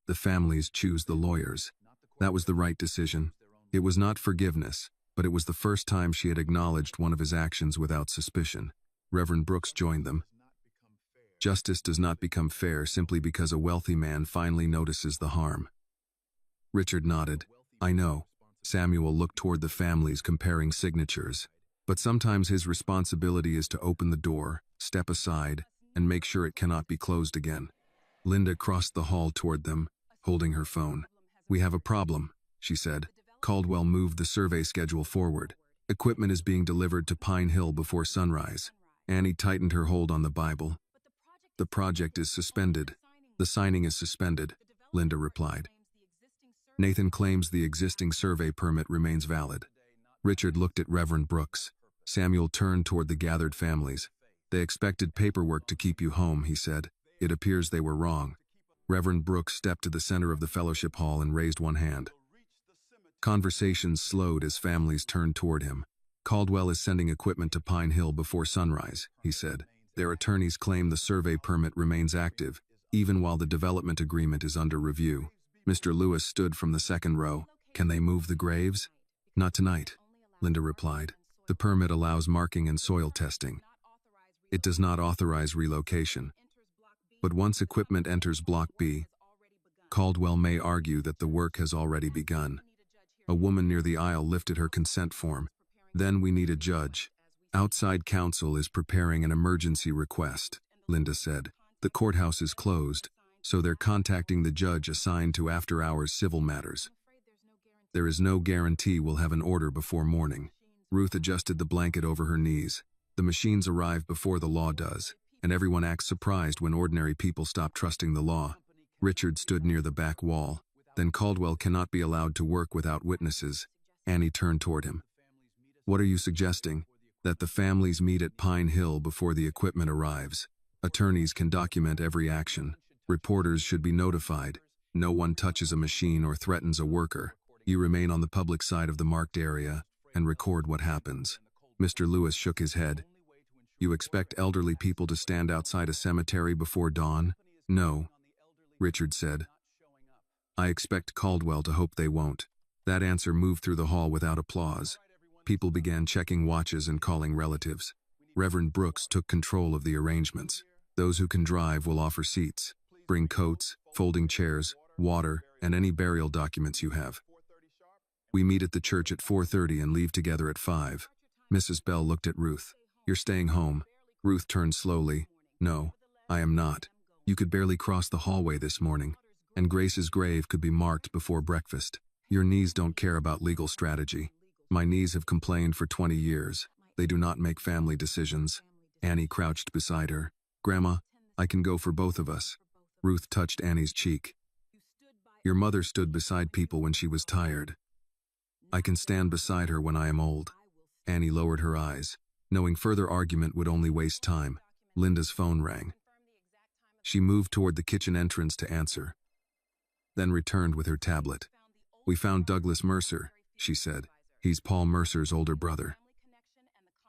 The families choose the lawyers. That was the right decision. It was not forgiveness, but it was the first time she had acknowledged one of his actions without suspicion." Reverend Brooks joined them. "Justice does not become fair simply because a wealthy man finally notices the harm." Richard nodded. "I know." Samuel looked toward the families comparing signatures. "But sometimes his responsibility is to open the door, step aside, and make sure it cannot be closed again." Linda crossed the hall toward them, holding her phone. "We have a problem," she said. Caldwell moved the survey schedule forward. "Equipment is being delivered to Pine Hill before sunrise." Annie tightened her hold on the Bible. "The project is suspended. The signing is suspended," Linda replied. "Nathan claims the existing survey permit remains valid." Richard looked at Reverend Brooks. Samuel turned toward the gathered families. "They expected paperwork to keep you home," he said. "It appears they were wrong." Reverend Brooks stepped to the center of the fellowship hall and raised one hand. Conversations slowed as families turned toward him. "Caldwell is sending equipment to Pine Hill before sunrise," he said. "Their attorneys claim the survey permit remains active, even while the development agreement is under review." Mr. Lewis stood from the second row. "Can they move the graves?" "Not tonight," Linda replied. "The permit allows marking and soil testing. It does not authorize relocation. But once equipment enters Block B, Caldwell may argue that the work has already begun." A woman near the aisle lifted her consent form. "Then we need a judge. Outside counsel is preparing an emergency request," Linda said. "The courthouse is closed, so they're contacting the judge assigned to after-hours civil matters. There is no guarantee we'll have an order before morning." Ruth adjusted the blanket over her knees. "The machines arrive before the law does, and everyone acts surprised when ordinary people stop trusting the law." Richard stood near the back wall. "Then Caldwell cannot be allowed to work without witnesses." Annie turned toward him. "What are you suggesting?" "That the families meet at Pine Hill before the equipment arrives. Attorneys can document every action. Reporters should be notified. No one touches a machine or threatens a worker. You remain on the public side of the marked area and record what happens." Mr. Lewis shook his head. "You expect elderly people to stand outside a cemetery before dawn?" "No," Richard said. "I expect Caldwell to hope they won't." That answer moved through the hall without applause. People began checking watches and calling relatives. Reverend Brooks took control of the arrangements. "Those who can drive will offer seats. Bring coats, folding chairs, water, and any burial documents you have. We meet at the church at 4:30 and leave together at 5. Mrs. Bell looked at Ruth. "You're staying home." Ruth turned slowly. "No, I am not. You could barely cross the hallway this morning, and Grace's grave could be marked before breakfast. Your knees don't care about legal strategy. My knees have complained for 20 years. They do not make family decisions." Annie crouched beside her. "Grandma, I can go for both of us." Ruth touched Annie's cheek. "Your mother stood beside people when she was tired. I can stand beside her when I am old." Annie lowered her eyes. Knowing further argument would only waste time, Linda's phone rang. She moved toward the kitchen entrance to answer, then returned with her tablet. "We found Douglas Mercer," she said. "He's Paul Mercer's older brother.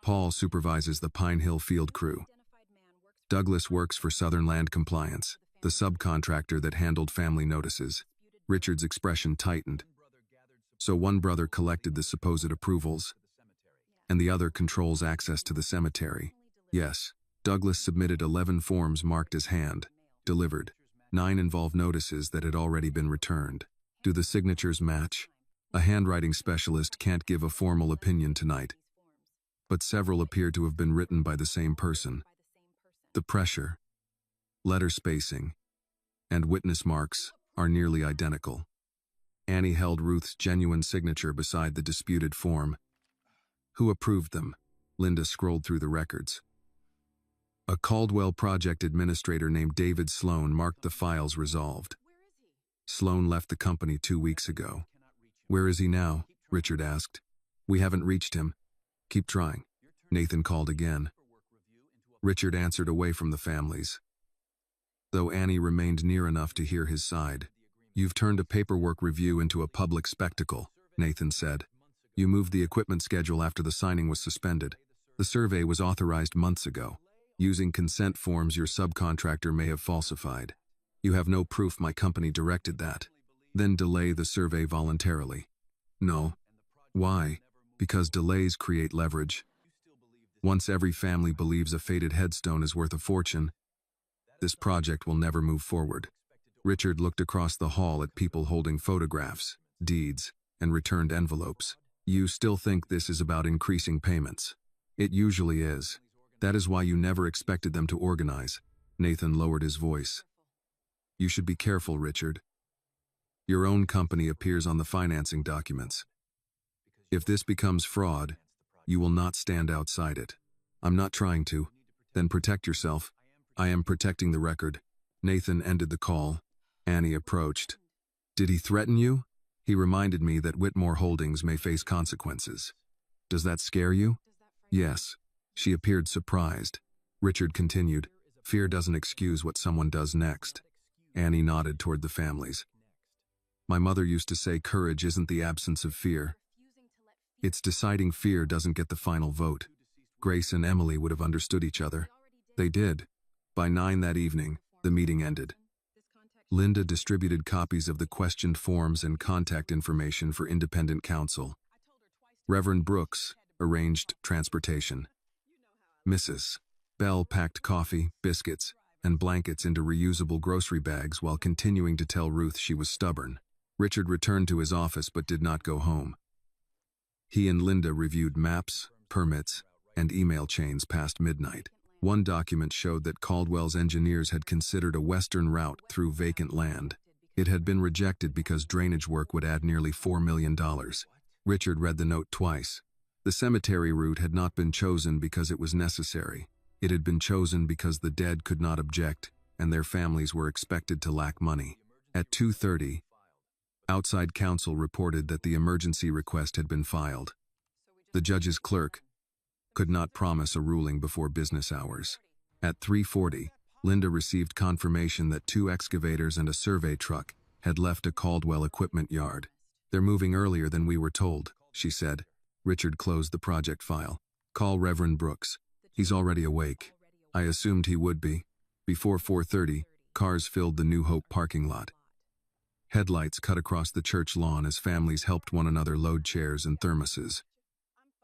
Paul supervises the Pine Hill field crew. Douglas works for Southern Land Compliance, the subcontractor that handled family notices." Richard's expression tightened. "So one brother collected the supposed approvals, and the other controls access to the cemetery." "Yes." Douglas submitted 11 forms marked as hand, delivered. 9 involved notices that had already been returned. "Do the signatures match?" "A handwriting specialist can't give a formal opinion tonight, but several appear to have been written by the same person. The pressure, letter spacing, and witness marks are nearly identical." Annie held Ruth's genuine signature beside the disputed form. Who approved them? Linda scrolled through the records. A Caldwell project administrator named David Sloan marked the files resolved. Sloan left the company 2 weeks ago. Where is he now? Richard asked. We haven't reached him. Keep trying. Nathan called again. Richard answered away from the families, though Annie remained near enough to hear his side. You've turned a paperwork review into a public spectacle, Nathan said. You moved the equipment schedule after the signing was suspended. The survey was authorized months ago. Using consent forms your subcontractor may have falsified. You have no proof my company directed that. Then delay the survey voluntarily. No. Why? Because delays create leverage. Once every family believes a faded headstone is worth a fortune, this project will never move forward. Richard looked across the hall at people holding photographs, deeds, and returned envelopes. You still think this is about increasing payments? It usually is. That is why you never expected them to organize. Nathan lowered his voice. You should be careful, Richard. Your own company appears on the financing documents. If this becomes fraud, you will not stand outside it. I'm not trying to. Then protect yourself. I am protecting the record. Nathan ended the call. Annie approached. Did he threaten you? He reminded me that Whitmore Holdings may face consequences. Does that scare you? Yes. She appeared surprised. Richard continued. Fear doesn't excuse what someone does next. Annie nodded toward the families. My mother used to say courage isn't the absence of fear. It's deciding fear doesn't get the final vote. Grace and Emily would have understood each other. They did. By 9 that evening, the meeting ended. Linda distributed copies of the questioned forms and contact information for independent counsel. Reverend Brooks arranged transportation. Mrs. Bell packed coffee, biscuits, and blankets into reusable grocery bags while continuing to tell Ruth she was stubborn. Richard returned to his office but did not go home. He and Linda reviewed maps, permits, and email chains past midnight. One document showed that Caldwell's engineers had considered a western route through vacant land. It had been rejected because drainage work would add nearly $4 million. Richard read the note twice. The cemetery route had not been chosen because it was necessary. It had been chosen because the dead could not object, and their families were expected to lack money. At 2:30, outside counsel reported that the emergency request had been filed. The judge's clerk could not promise a ruling before business hours. At 3:40, Linda received confirmation that 2 excavators and a survey truck had left a Caldwell equipment yard. They're moving earlier than we were told, she said. Richard closed the project file. Call Reverend Brooks. He's already awake. I assumed he would be. Before 4:30, cars filled the New Hope parking lot. Headlights cut across the church lawn as families helped one another load chairs and thermoses.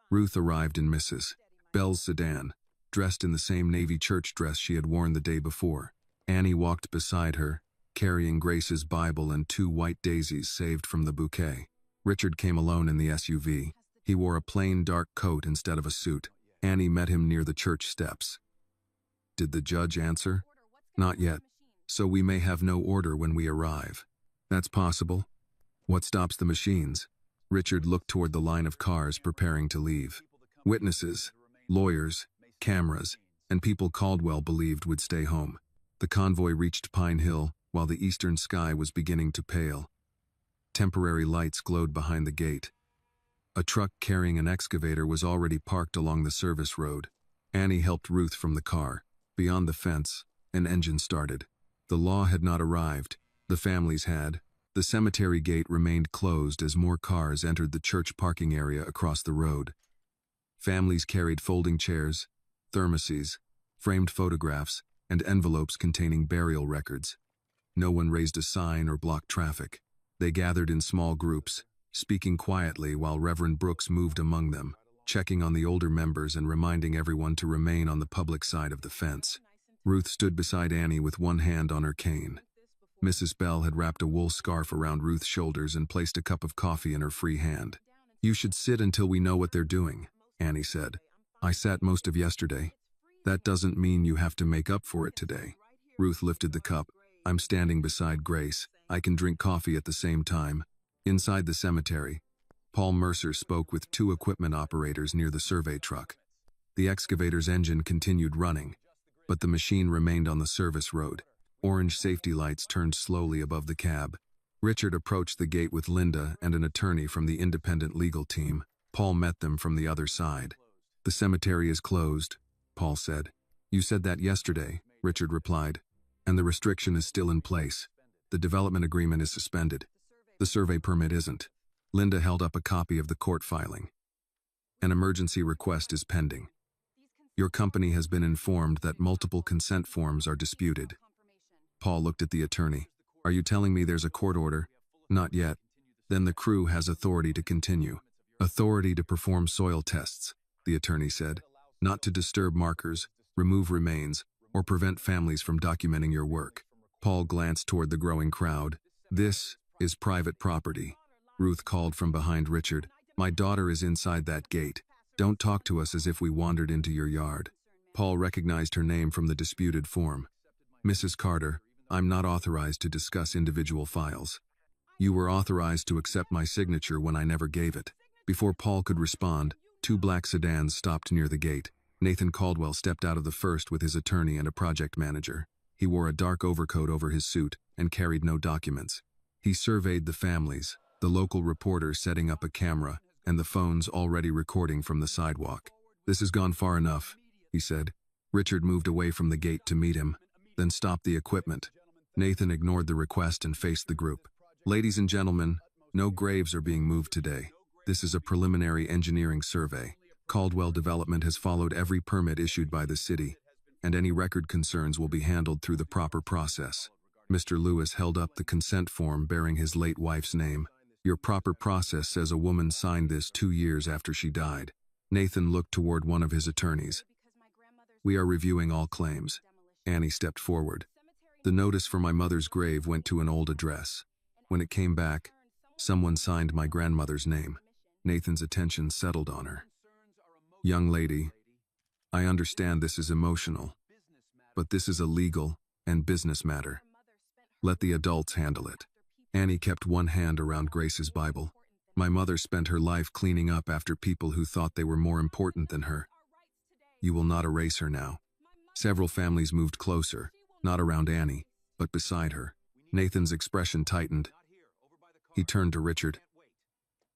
Ruth arrived in Mrs. Bell's sedan, dressed in the same navy church dress she had worn the day before. Annie walked beside her, carrying Grace's Bible and 2 white daisies saved from the bouquet. Richard came alone in the SUV. He wore a plain dark coat instead of a suit. Annie met him near the church steps. Did the judge answer? Not yet. So we may have no order when we arrive. That's possible. What stops the machines? Richard looked toward the line of cars preparing to leave. Witnesses, lawyers, cameras, and people Caldwell believed would stay home. The convoy reached Pine Hill while the eastern sky was beginning to pale. Temporary lights glowed behind the gate. A truck carrying an excavator was already parked along the service road. Annie helped Ruth from the car. Beyond the fence, an engine started. The law had not arrived. The families had. The cemetery gate remained closed as more cars entered the church parking area across the road. Families carried folding chairs, thermoses, framed photographs, and envelopes containing burial records. No one raised a sign or blocked traffic. They gathered in small groups, speaking quietly while Reverend Brooks moved among them, checking on the older members and reminding everyone to remain on the public side of the fence. Ruth stood beside Annie with one hand on her cane. Mrs. Bell had wrapped a wool scarf around Ruth's shoulders and placed a cup of coffee in her free hand. You should sit until we know what they're doing, Annie said. I sat most of yesterday. That doesn't mean you have to make up for it today. Ruth lifted the cup. I'm standing beside Grace. I can drink coffee at the same time. Inside the cemetery, Paul Mercer spoke with two equipment operators near the survey truck. The excavator's engine continued running, but the machine remained on the service road. Orange safety lights turned slowly above the cab. Richard approached the gate with Linda and an attorney from the independent legal team. Paul met them from the other side. "The cemetery is closed," Paul said. "You said that yesterday," Richard replied. "And the restriction is still in place. The development agreement is suspended. The survey permit isn't." Linda held up a copy of the court filing. "An emergency request is pending. Your company has been informed that multiple consent forms are disputed." Paul looked at the attorney. "Are you telling me there's a court order?" "Not yet." "Then the crew has authority to continue." "Authority to perform soil tests," the attorney said. "Not to disturb markers, remove remains, or prevent families from documenting your work." Paul glanced toward the growing crowd. "This is private property," Ruth called from behind Richard. "My daughter is inside that gate. Don't talk to us as if we wandered into your yard." Paul recognized her name from the disputed form. "Mrs. Carter, I'm not authorized to discuss individual files. You were authorized to accept my signature when I never gave it." Before Paul could respond, two black sedans stopped near the gate. Nathan Caldwell stepped out of the first with his attorney and a project manager. He wore a dark overcoat over his suit and carried no documents. He surveyed the families, the local reporter setting up a camera, and the phones already recording from the sidewalk. "This has gone far enough," he said. Richard moved away from the gate to meet him, then stopped the equipment. Nathan ignored the request and faced the group. "Ladies and gentlemen, no graves are being moved today. This is a preliminary engineering survey. Caldwell Development has followed every permit issued by the city, and any record concerns will be handled through the proper process." Mr. Lewis held up the consent form bearing his late wife's name. "Your proper process says a woman signed this 2 years after she died." Nathan looked toward one of his attorneys. "We are reviewing all claims." Annie stepped forward. "The notice for my mother's grave went to an old address. When it came back, someone signed my grandmother's name." Nathan's attention settled on her. "Young lady, I understand this is emotional, but this is a legal and business matter. Let the adults handle it." Annie kept one hand around Grace's Bible. "My mother spent her life cleaning up after people who thought they were more important than her. You will not erase her now." Several families moved closer, not around Annie, but beside her. Nathan's expression tightened. He turned to Richard.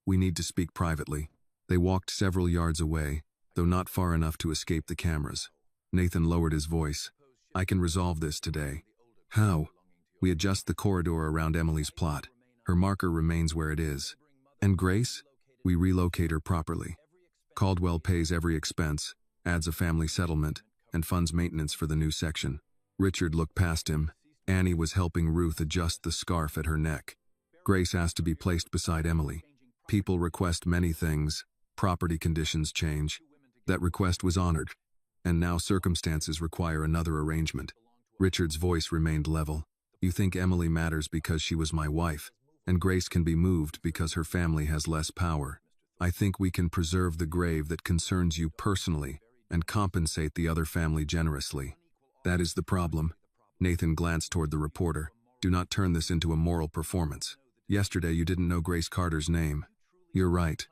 "We need to speak privately." They walked several yards away, though not far enough to escape the cameras. Nathan lowered his voice. "I can resolve this today." "How?" "We adjust the corridor around Emily's plot. Her marker remains where it is. And Grace? We relocate her properly. Caldwell pays every expense, adds a family settlement, and funds maintenance for the new section." Richard looked past him. Annie was helping Ruth adjust the scarf at her neck. Grace asked to be placed beside Emily. "People request many things. Property conditions change. That request was honored, and now circumstances require another arrangement." Richard's voice remained level. "You think Emily matters because she was my wife, and Grace can be moved because her family has less power. I think we can preserve the grave that concerns you personally and compensate the other family generously. That is the problem." Nathan glanced toward the reporter. "Do not turn this into a moral performance. Yesterday you didn't know Grace Carter's name. You're right.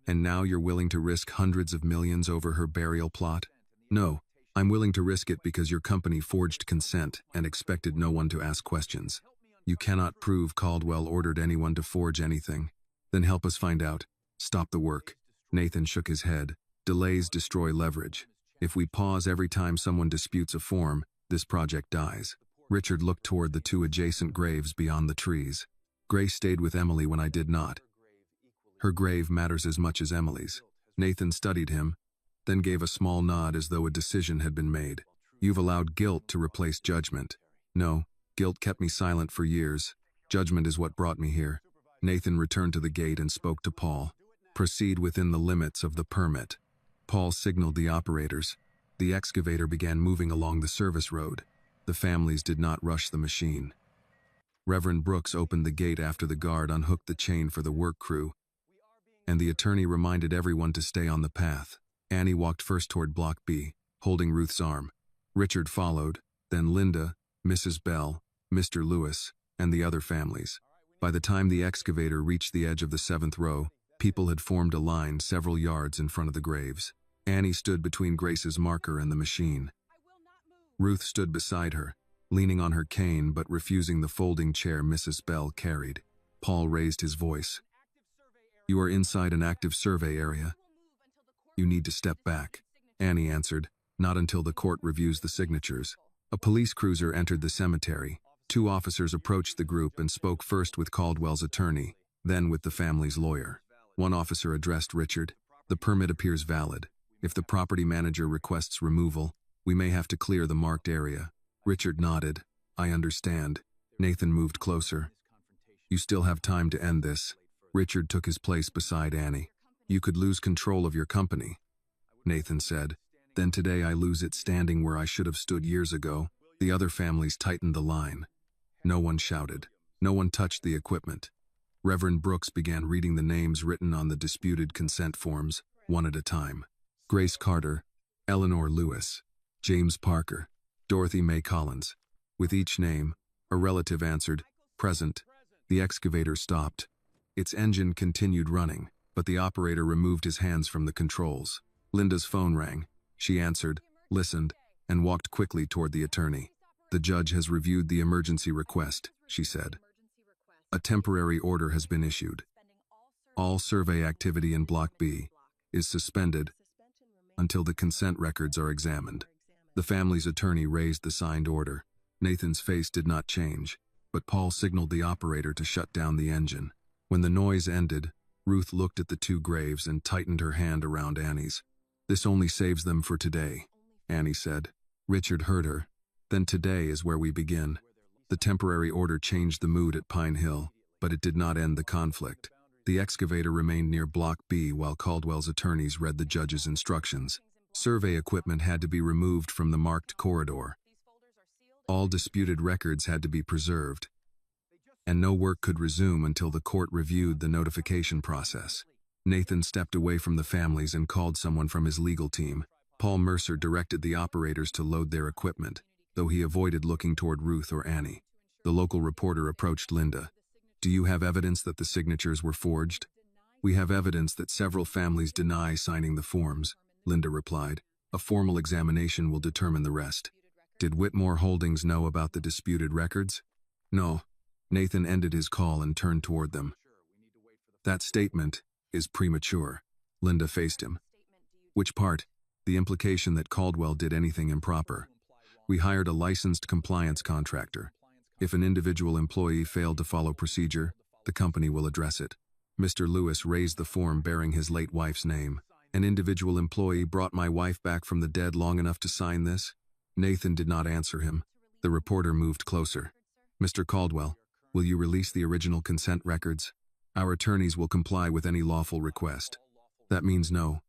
And now you're willing to risk hundreds of millions over her burial plot?" "No, I'm willing to risk it because your company forged consent and expected no one to ask questions." "You cannot prove Caldwell ordered anyone to forge anything." "Then help us find out. Stop the work." Nathan shook his head. "Delays destroy leverage. If we pause every time someone disputes a form, this project dies." Richard looked toward the two adjacent graves beyond the trees. "Grace stayed with Emily when I did not. Her grave matters as much as Emily's." Nathan studied him, then gave a small nod as though a decision had been made. "You've allowed guilt to replace judgment." "No, guilt kept me silent for years. Judgment is what brought me here." Nathan returned to the gate and spoke to Paul. "Proceed within the limits of the permit." Paul signaled the operators. The excavator began moving along the service road. The families did not rush the machine. Reverend Brooks opened the gate after the guard unhooked the chain for the work crew, and the attorney reminded everyone to stay on the path. Annie walked first toward Block B, holding Ruth's arm. Richard followed, then Linda, Mrs. Bell, Mr. Lewis, and the other families. By the time the excavator reached the edge of the 7th row, people had formed a line several yards in front of the graves. Annie stood between Grace's marker and the machine. Ruth stood beside her, leaning on her cane but refusing the folding chair Mrs. Bell carried. Paul raised his voice. "You are inside an active survey area. You need to step back," Annie answered, "not until the court reviews the signatures." A police cruiser entered the cemetery. 2 officers approached the group and spoke first with Caldwell's attorney, then with the family's lawyer. One officer addressed Richard. "The permit appears valid. If the property manager requests removal, we may have to clear the marked area." Richard nodded. "I understand." Nathan moved closer. "You still have time to end this." Richard took his place beside Annie. "You could lose control of your company," Nathan said. "Then today I lose it standing where I should have stood years ago." The other families tightened the line. No one shouted. No one touched the equipment. Reverend Brooks began reading the names written on the disputed consent forms, one at a time. Grace Carter, Eleanor Lewis, James Parker, Dorothy May Collins. With each name, a relative answered, "Present." The excavator stopped. Its engine continued running, but the operator removed his hands from the controls. Linda's phone rang. She answered, listened, and walked quickly toward the attorney. "The judge has reviewed the emergency request," she said. "A temporary order has been issued. All survey activity in Block B is suspended until the consent records are examined." The family's attorney raised the signed order. Nathan's face did not change, but Paul signaled the operator to shut down the engine. When the noise ended, Ruth looked at the 2 graves and tightened her hand around Annie's. "This only saves them for today," Annie said. Richard heard her. "Then today is where we begin." The temporary order changed the mood at Pine Hill, but it did not end the conflict. The excavator remained near Block B while Caldwell's attorneys read the judge's instructions. Survey equipment had to be removed from the marked corridor. All disputed records had to be preserved, and no work could resume until the court reviewed the notification process. Nathan stepped away from the families and called someone from his legal team. Paul Mercer directed the operators to load their equipment, though he avoided looking toward Ruth or Annie. The local reporter approached Linda. "Do you have evidence that the signatures were forged?" "We have evidence that several families deny signing the forms," Linda replied. "A formal examination will determine the rest." "Did Whitmore Holdings know about the disputed records?" "No." Nathan ended his call and turned toward them. "That statement is premature." Linda faced him. "Which part?" "The implication that Caldwell did anything improper. We hired a licensed compliance contractor. If an individual employee failed to follow procedure, the company will address it." Mr. Lewis raised the form bearing his late wife's name. "An individual employee brought my wife back from the dead long enough to sign this?" Nathan did not answer him. The reporter moved closer. "Mr. Caldwell, will you release the original consent records? Our attorneys will comply with any lawful request." "That means no,"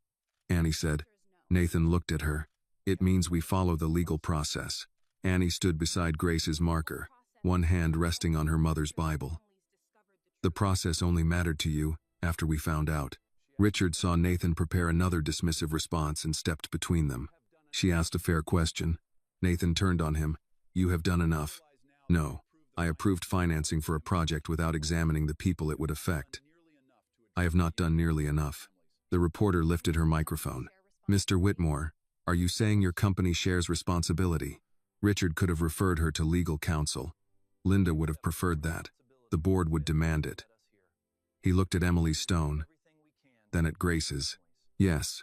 Annie said. Nathan looked at her. "It means we follow the legal process." Annie stood beside Grace's marker, one hand resting on her mother's Bible. "The process only mattered to you after we found out." Richard saw Nathan prepare another dismissive response and stepped between them. She asked a fair question. Nathan turned on him. "You have done enough." "No. I approved financing for a project without examining the people it would affect." "I have not done nearly enough." The reporter lifted her microphone. "Mr. Whitmore, are you saying your company shares responsibility?" Richard could have referred her to legal counsel. Linda would have preferred that. The board would demand it. He looked at Emily Stone, then at Grace's. "Yes."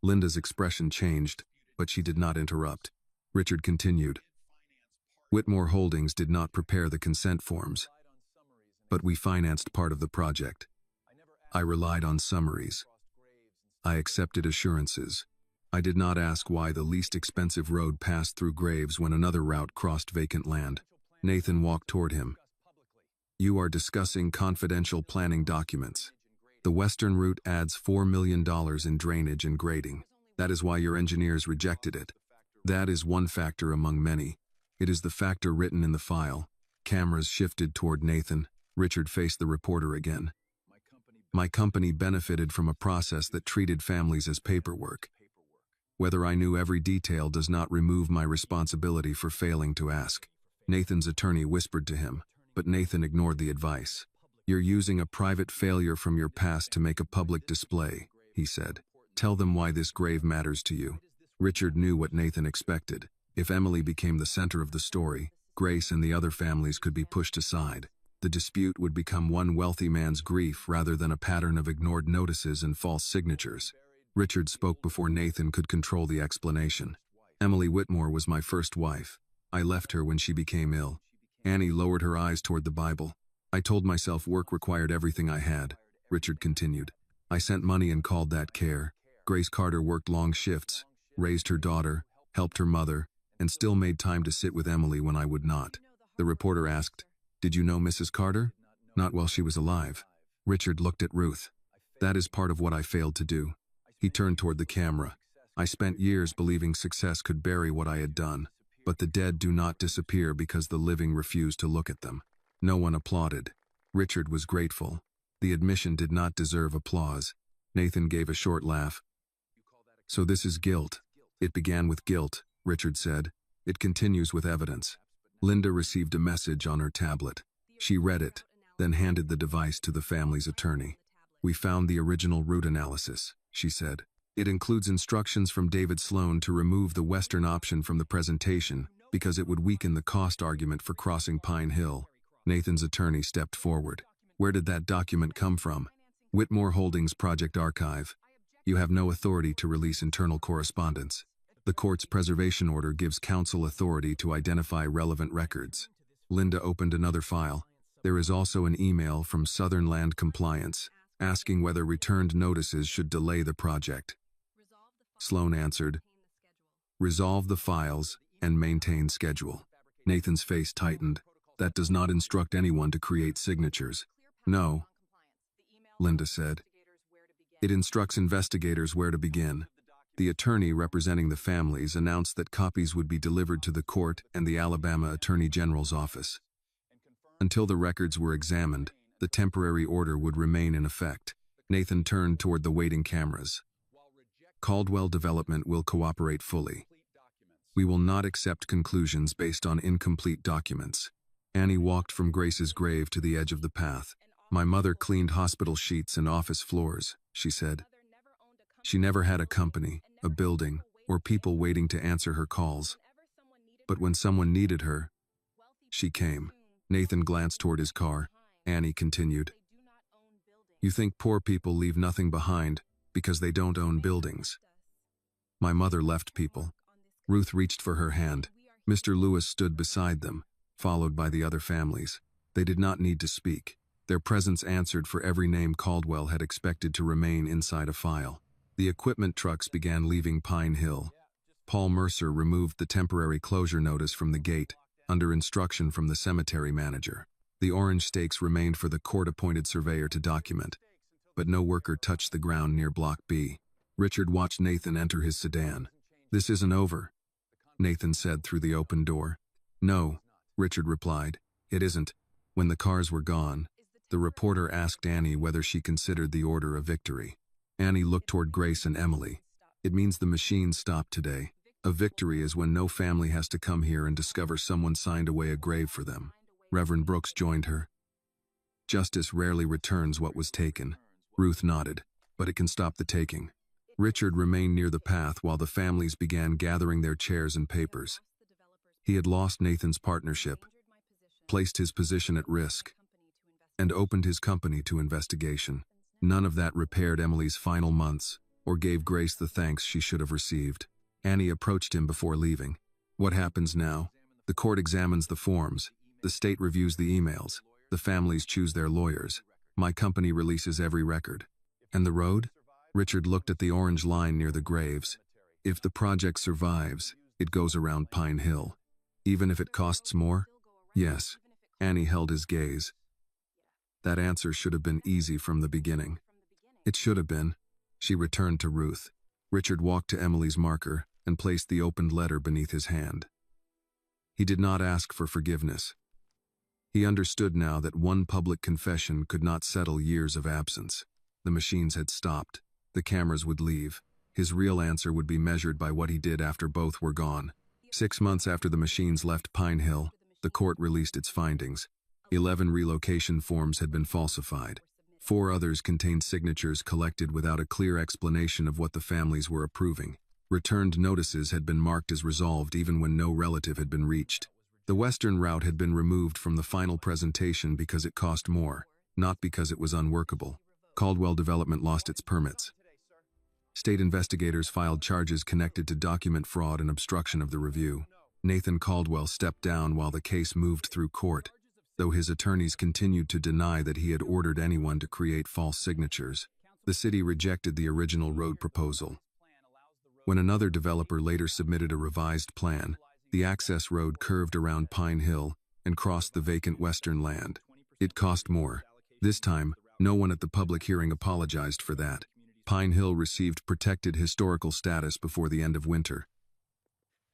Linda's expression changed, but she did not interrupt. Richard continued. "Whitmore Holdings did not prepare the consent forms, but we financed part of the project. I relied on summaries. I accepted assurances. I did not ask why the least expensive road passed through graves when another route crossed vacant land." Nathan walked toward him. "You are discussing confidential planning documents. The western route adds $4 million in drainage and grading. That is why your engineers rejected it. That is one factor among many. It is the factor written in the file." Cameras shifted toward Nathan. Richard faced the reporter again. "My company benefited from a process that treated families as paperwork. Whether I knew every detail does not remove my responsibility for failing to ask." Nathan's attorney whispered to him, but Nathan ignored the advice. "You're using a private failure from your past to make a public display," he said. "Tell them why this grave matters to you." Richard knew what Nathan expected. If Emily became the center of the story, Grace and the other families could be pushed aside. The dispute would become one wealthy man's grief rather than a pattern of ignored notices and false signatures. Richard spoke before Nathan could control the explanation. "Emily Whitmore was my first wife. I left her when she became ill." Annie lowered her eyes toward the Bible. "I told myself work required everything I had," Richard continued. "I sent money and called that care. Grace Carter worked long shifts, raised her daughter, helped her mother, and still made time to sit with Emily when I would not." The reporter asked, "Did you know Mrs. Carter?" "Not while she was alive." Richard looked at Ruth. "That is part of what I failed to do." He turned toward the camera. "I spent years believing success could bury what I had done, but the dead do not disappear because the living refuse to look at them." No one applauded. Richard was grateful. The admission did not deserve applause. Nathan gave a short laugh. "So this is guilt." "It began with guilt," Richard said. "It continues with evidence." Linda received a message on her tablet. She read it, then handed the device to the family's attorney. "We found the original root analysis," she said. "It includes instructions from David Sloan to remove the Western option from the presentation because it would weaken the cost argument for crossing Pine Hill." Nathan's attorney stepped forward. "Where did that document come from?" "Whitmore Holdings Project Archive. You have no authority to release internal correspondence. The court's preservation order gives counsel authority to identify relevant records." Linda opened another file. "There is also an email from Southern Land Compliance, asking whether returned notices should delay the project." Sloan answered, "Resolve the files and maintain schedule." Nathan's face tightened. "That does not instruct anyone to create signatures." "No," Linda said. "It instructs investigators where to begin." The attorney representing the families announced that copies would be delivered to the court and the Alabama Attorney General's office. Until the records were examined, the temporary order would remain in effect. Nathan turned toward the waiting cameras. "Caldwell Development will cooperate fully. We will not accept conclusions based on incomplete documents." Annie walked from Grace's grave to the edge of the path. "My mother cleaned hospital sheets and office floors," she said. "She never had a company, a building, or people waiting to answer her calls. But when someone needed her, she came." Nathan glanced toward his car. Annie continued, "You think poor people leave nothing behind because they don't own buildings. My mother left people." Ruth reached for her hand. Mr. Lewis stood beside them, followed by the other families. They did not need to speak. Their presence answered for every name Caldwell had expected to remain inside a file. The equipment trucks began leaving Pine Hill. Paul Mercer removed the temporary closure notice from the gate, under instruction from the cemetery manager. The orange stakes remained for the court-appointed surveyor to document, but no worker touched the ground near Block B. Richard watched Nathan enter his sedan. "This isn't over," Nathan said through the open door. "No," Richard replied, "it isn't." When the cars were gone, the reporter asked Annie whether she considered the order a victory. Annie looked toward Grace and Emily. "It means the machines stopped today. A victory is when no family has to come here and discover someone signed away a grave for them." Reverend Brooks joined her. "Justice rarely returns what was taken." Ruth nodded. "But it can stop the taking." Richard remained near the path while the families began gathering their chairs and papers. He had lost Nathan's partnership, placed his position at risk, and opened his company to investigation. None of that repaired Emily's final months or gave Grace the thanks she should have received. Annie approached him before leaving. "What happens now?" "The court examines the forms. The state reviews the emails. The families choose their lawyers. My company releases every record." "And the road?" Richard looked at the orange line near the graves. "If the project survives, it goes around Pine Hill. Even if it costs more?" "Yes." Annie held his gaze. That answer should have been easy from the beginning. "It should have been." She returned to Ruth. Richard walked to Emily's marker and placed the opened letter beneath his hand. He did not ask for forgiveness. He understood now that one public confession could not settle years of absence. The machines had stopped. The cameras would leave. His real answer would be measured by what he did after both were gone. 6 months after the machines left Pine Hill, the court released its findings. 11 relocation forms had been falsified. 4 others contained signatures collected without a clear explanation of what the families were approving. Returned notices had been marked as resolved even when no relative had been reached. The western route had been removed from the final presentation because it cost more, not because it was unworkable. Caldwell Development lost its permits. State investigators filed charges connected to document fraud and obstruction of the review. Nathan Caldwell stepped down while the case moved through court, though his attorneys continued to deny that he had ordered anyone to create false signatures. The city rejected the original road proposal. When another developer later submitted a revised plan, the access road curved around Pine Hill and crossed the vacant western land. It cost more. This time, no one at the public hearing apologized for that. Pine Hill received protected historical status before the end of winter.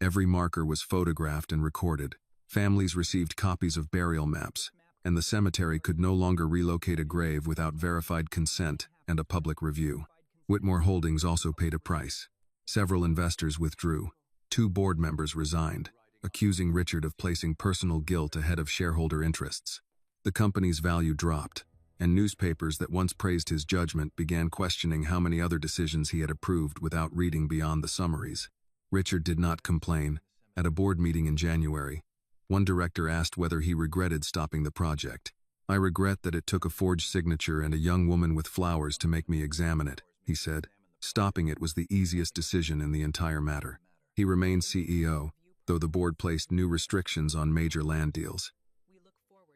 Every marker was photographed and recorded. Families received copies of burial maps, and the cemetery could no longer relocate a grave without verified consent and a public review. Whitmore Holdings also paid a price. Several investors withdrew. 2 board members resigned, accusing Richard of placing personal guilt ahead of shareholder interests. The company's value dropped, and newspapers that once praised his judgment began questioning how many other decisions he had approved without reading beyond the summaries. Richard did not complain. At a board meeting in January, one director asked whether he regretted stopping the project. "I regret that it took a forged signature and a young woman with flowers to make me examine it," he said. Stopping it was the easiest decision in the entire matter. He remained CEO, though the board placed new restrictions on major land deals.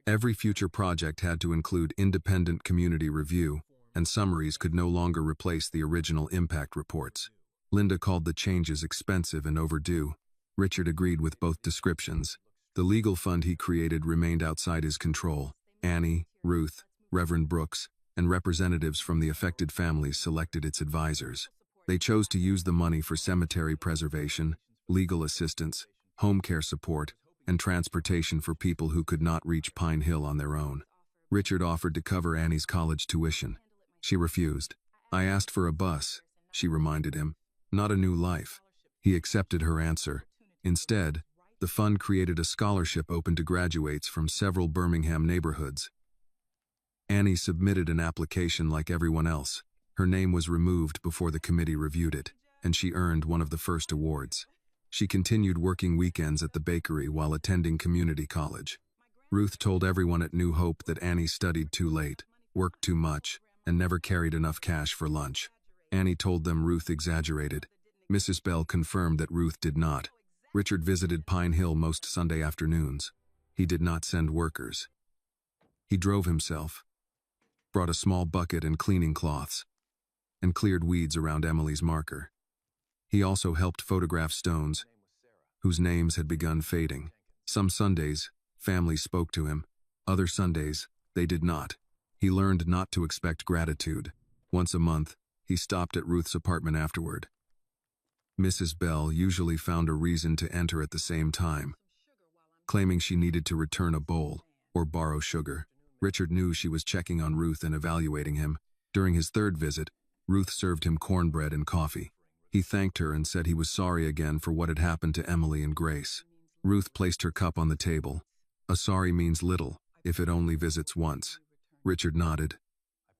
Every future project had to include independent community review, and summaries could no longer replace the original impact reports. Linda called the changes expensive and overdue. Richard agreed with both descriptions. The legal fund he created remained outside his control. Annie, Ruth, Reverend Brooks, and representatives from the affected families selected its advisors. They chose to use the money for cemetery preservation, legal assistance, home care support, and transportation for people who could not reach Pine Hill on their own. Richard offered to cover Annie's college tuition. She refused. "I asked for a bus," she reminded him, "not a new life." He accepted her answer. Instead, the fund created a scholarship open to graduates from several Birmingham neighborhoods. Annie submitted an application like everyone else. Her name was removed before the committee reviewed it, and she earned one of the first awards. She continued working weekends at the bakery while attending community college. Ruth told everyone at New Hope that Annie studied too late, worked too much, and never carried enough cash for lunch. Annie told them Ruth exaggerated. Mrs. Bell confirmed that Ruth did not. Richard visited Pine Hill most Sunday afternoons. He did not send workers. He drove himself, brought a small bucket and cleaning cloths, and cleared weeds around Emily's marker. He also helped photograph stones, whose names had begun fading. Some Sundays, families spoke to him. Other Sundays, they did not. He learned not to expect gratitude. Once a month, he stopped at Ruth's apartment afterward. Mrs. Bell usually found a reason to enter at the same time, claiming she needed to return a bowl or borrow sugar. Richard knew she was checking on Ruth and evaluating him. During his 3rd visit, Ruth served him cornbread and coffee. He thanked her and said he was sorry again for what had happened to Emily and Grace. Ruth placed her cup on the table. "A sorry means little, if it only visits once." Richard nodded.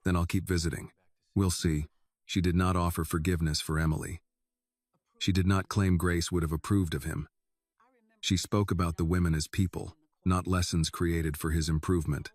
"Then I'll keep visiting. We'll see." She did not offer forgiveness for Emily. She did not claim Grace would have approved of him. She spoke about the women as people, not lessons created for his improvement.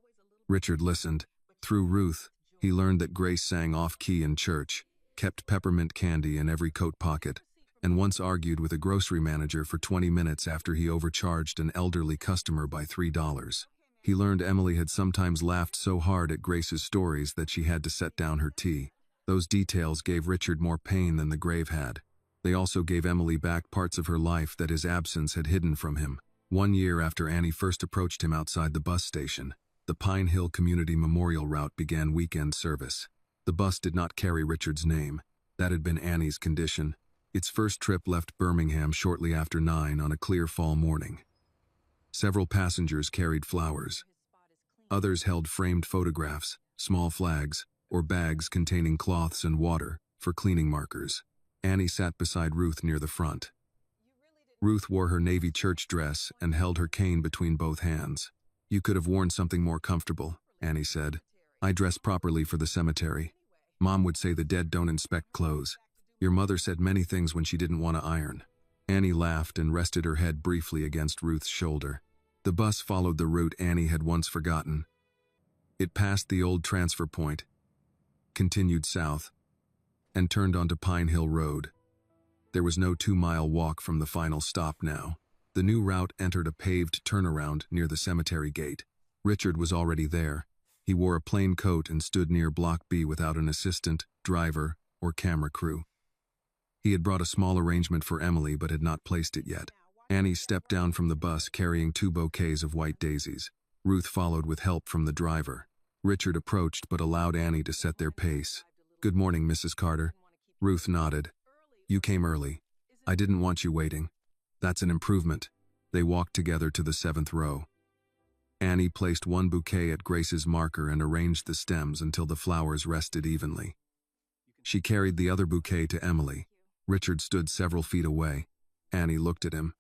Richard listened. Through Ruth, he learned that Grace sang off-key in church, kept peppermint candy in every coat pocket, and once argued with a grocery manager for 20 minutes after he overcharged an elderly customer by $3. He learned Emily had sometimes laughed so hard at Grace's stories that she had to set down her tea. Those details gave Richard more pain than the grave had. They also gave Emily back parts of her life that his absence had hidden from him. 1 year after Annie first approached him outside the bus station, the Pine Hill Community Memorial Route began weekend service. The bus did not carry Richard's name. That had been Annie's condition. Its first trip left Birmingham shortly after 9 on a clear fall morning. Several passengers carried flowers. Others held framed photographs, small flags, or bags containing cloths and water for cleaning markers. Annie sat beside Ruth near the front. Ruth wore her navy church dress and held her cane between both hands. You could have worn something more comfortable, Annie said. I dress properly for the cemetery. Mom would say the dead don't inspect clothes. Your mother said many things when she didn't want to iron. Annie laughed and rested her head briefly against Ruth's shoulder. The bus followed the route Annie had once forgotten. It passed the old transfer point, continued south, and turned onto Pine Hill Road. There was no 2-mile walk from the final stop now. The new route entered a paved turnaround near the cemetery gate. Richard was already there. He wore a plain coat and stood near Block B without an assistant, driver, or camera crew. He had brought a small arrangement for Emily but had not placed it yet. Annie stepped down from the bus carrying 2 bouquets of white daisies. Ruth followed with help from the driver. Richard approached but allowed Annie to set their pace. Good morning, Mrs. Carter. Ruth nodded. You came early. I didn't want you waiting. That's an improvement. They walked together to the 7th row. Annie placed 1 bouquet at Grace's marker and arranged the stems until the flowers rested evenly. She carried the other bouquet to Emily. Richard stood several feet away. Annie looked at him.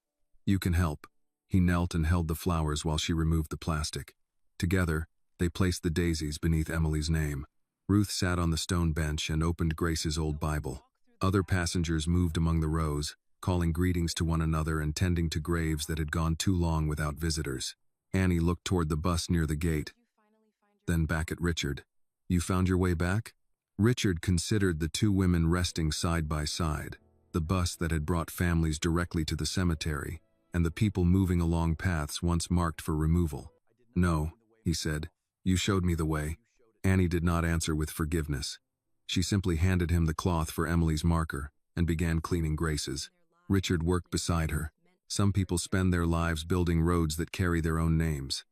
You can help. He knelt and held the flowers while she removed the plastic. Together, they placed the daisies beneath Emily's name. Ruth sat on the stone bench and opened Grace's old Bible. Other passengers moved among the rows, calling greetings to one another and tending to graves that had gone too long without visitors. Annie looked toward the bus near the gate, then back at Richard. You found your way back? Richard considered the 2 women resting side by side, the bus that had brought families directly to the cemetery, and the people moving along paths once marked for removal. No, he said. You showed me the way. Annie did not answer with forgiveness. She simply handed him the cloth for Emily's marker and began cleaning Grace's. Richard worked beside her. Some people spend their lives building roads that carry their own names.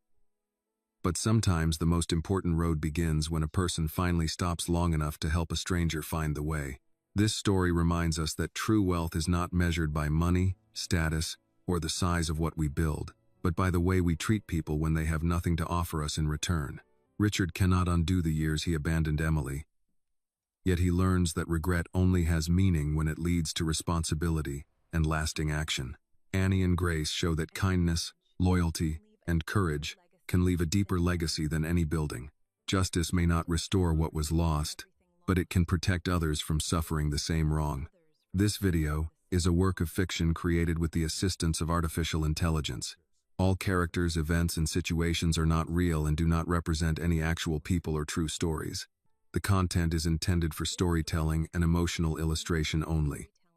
But sometimes the most important road begins when a person finally stops long enough to help a stranger find the way. This story reminds us that true wealth is not measured by money, status, or the size of what we build, but by the way we treat people when they have nothing to offer us in return. Richard cannot undo the years he abandoned Emily. Yet he learns that regret only has meaning when it leads to responsibility and lasting action. Annie and Grace show that kindness, loyalty, and courage can leave a deeper legacy than any building. Justice may not restore what was lost, but it can protect others from suffering the same wrong. This video is a work of fiction created with the assistance of artificial intelligence. All characters, events, and situations are not real and do not represent any actual people or true stories. The content is intended for storytelling and emotional illustration only.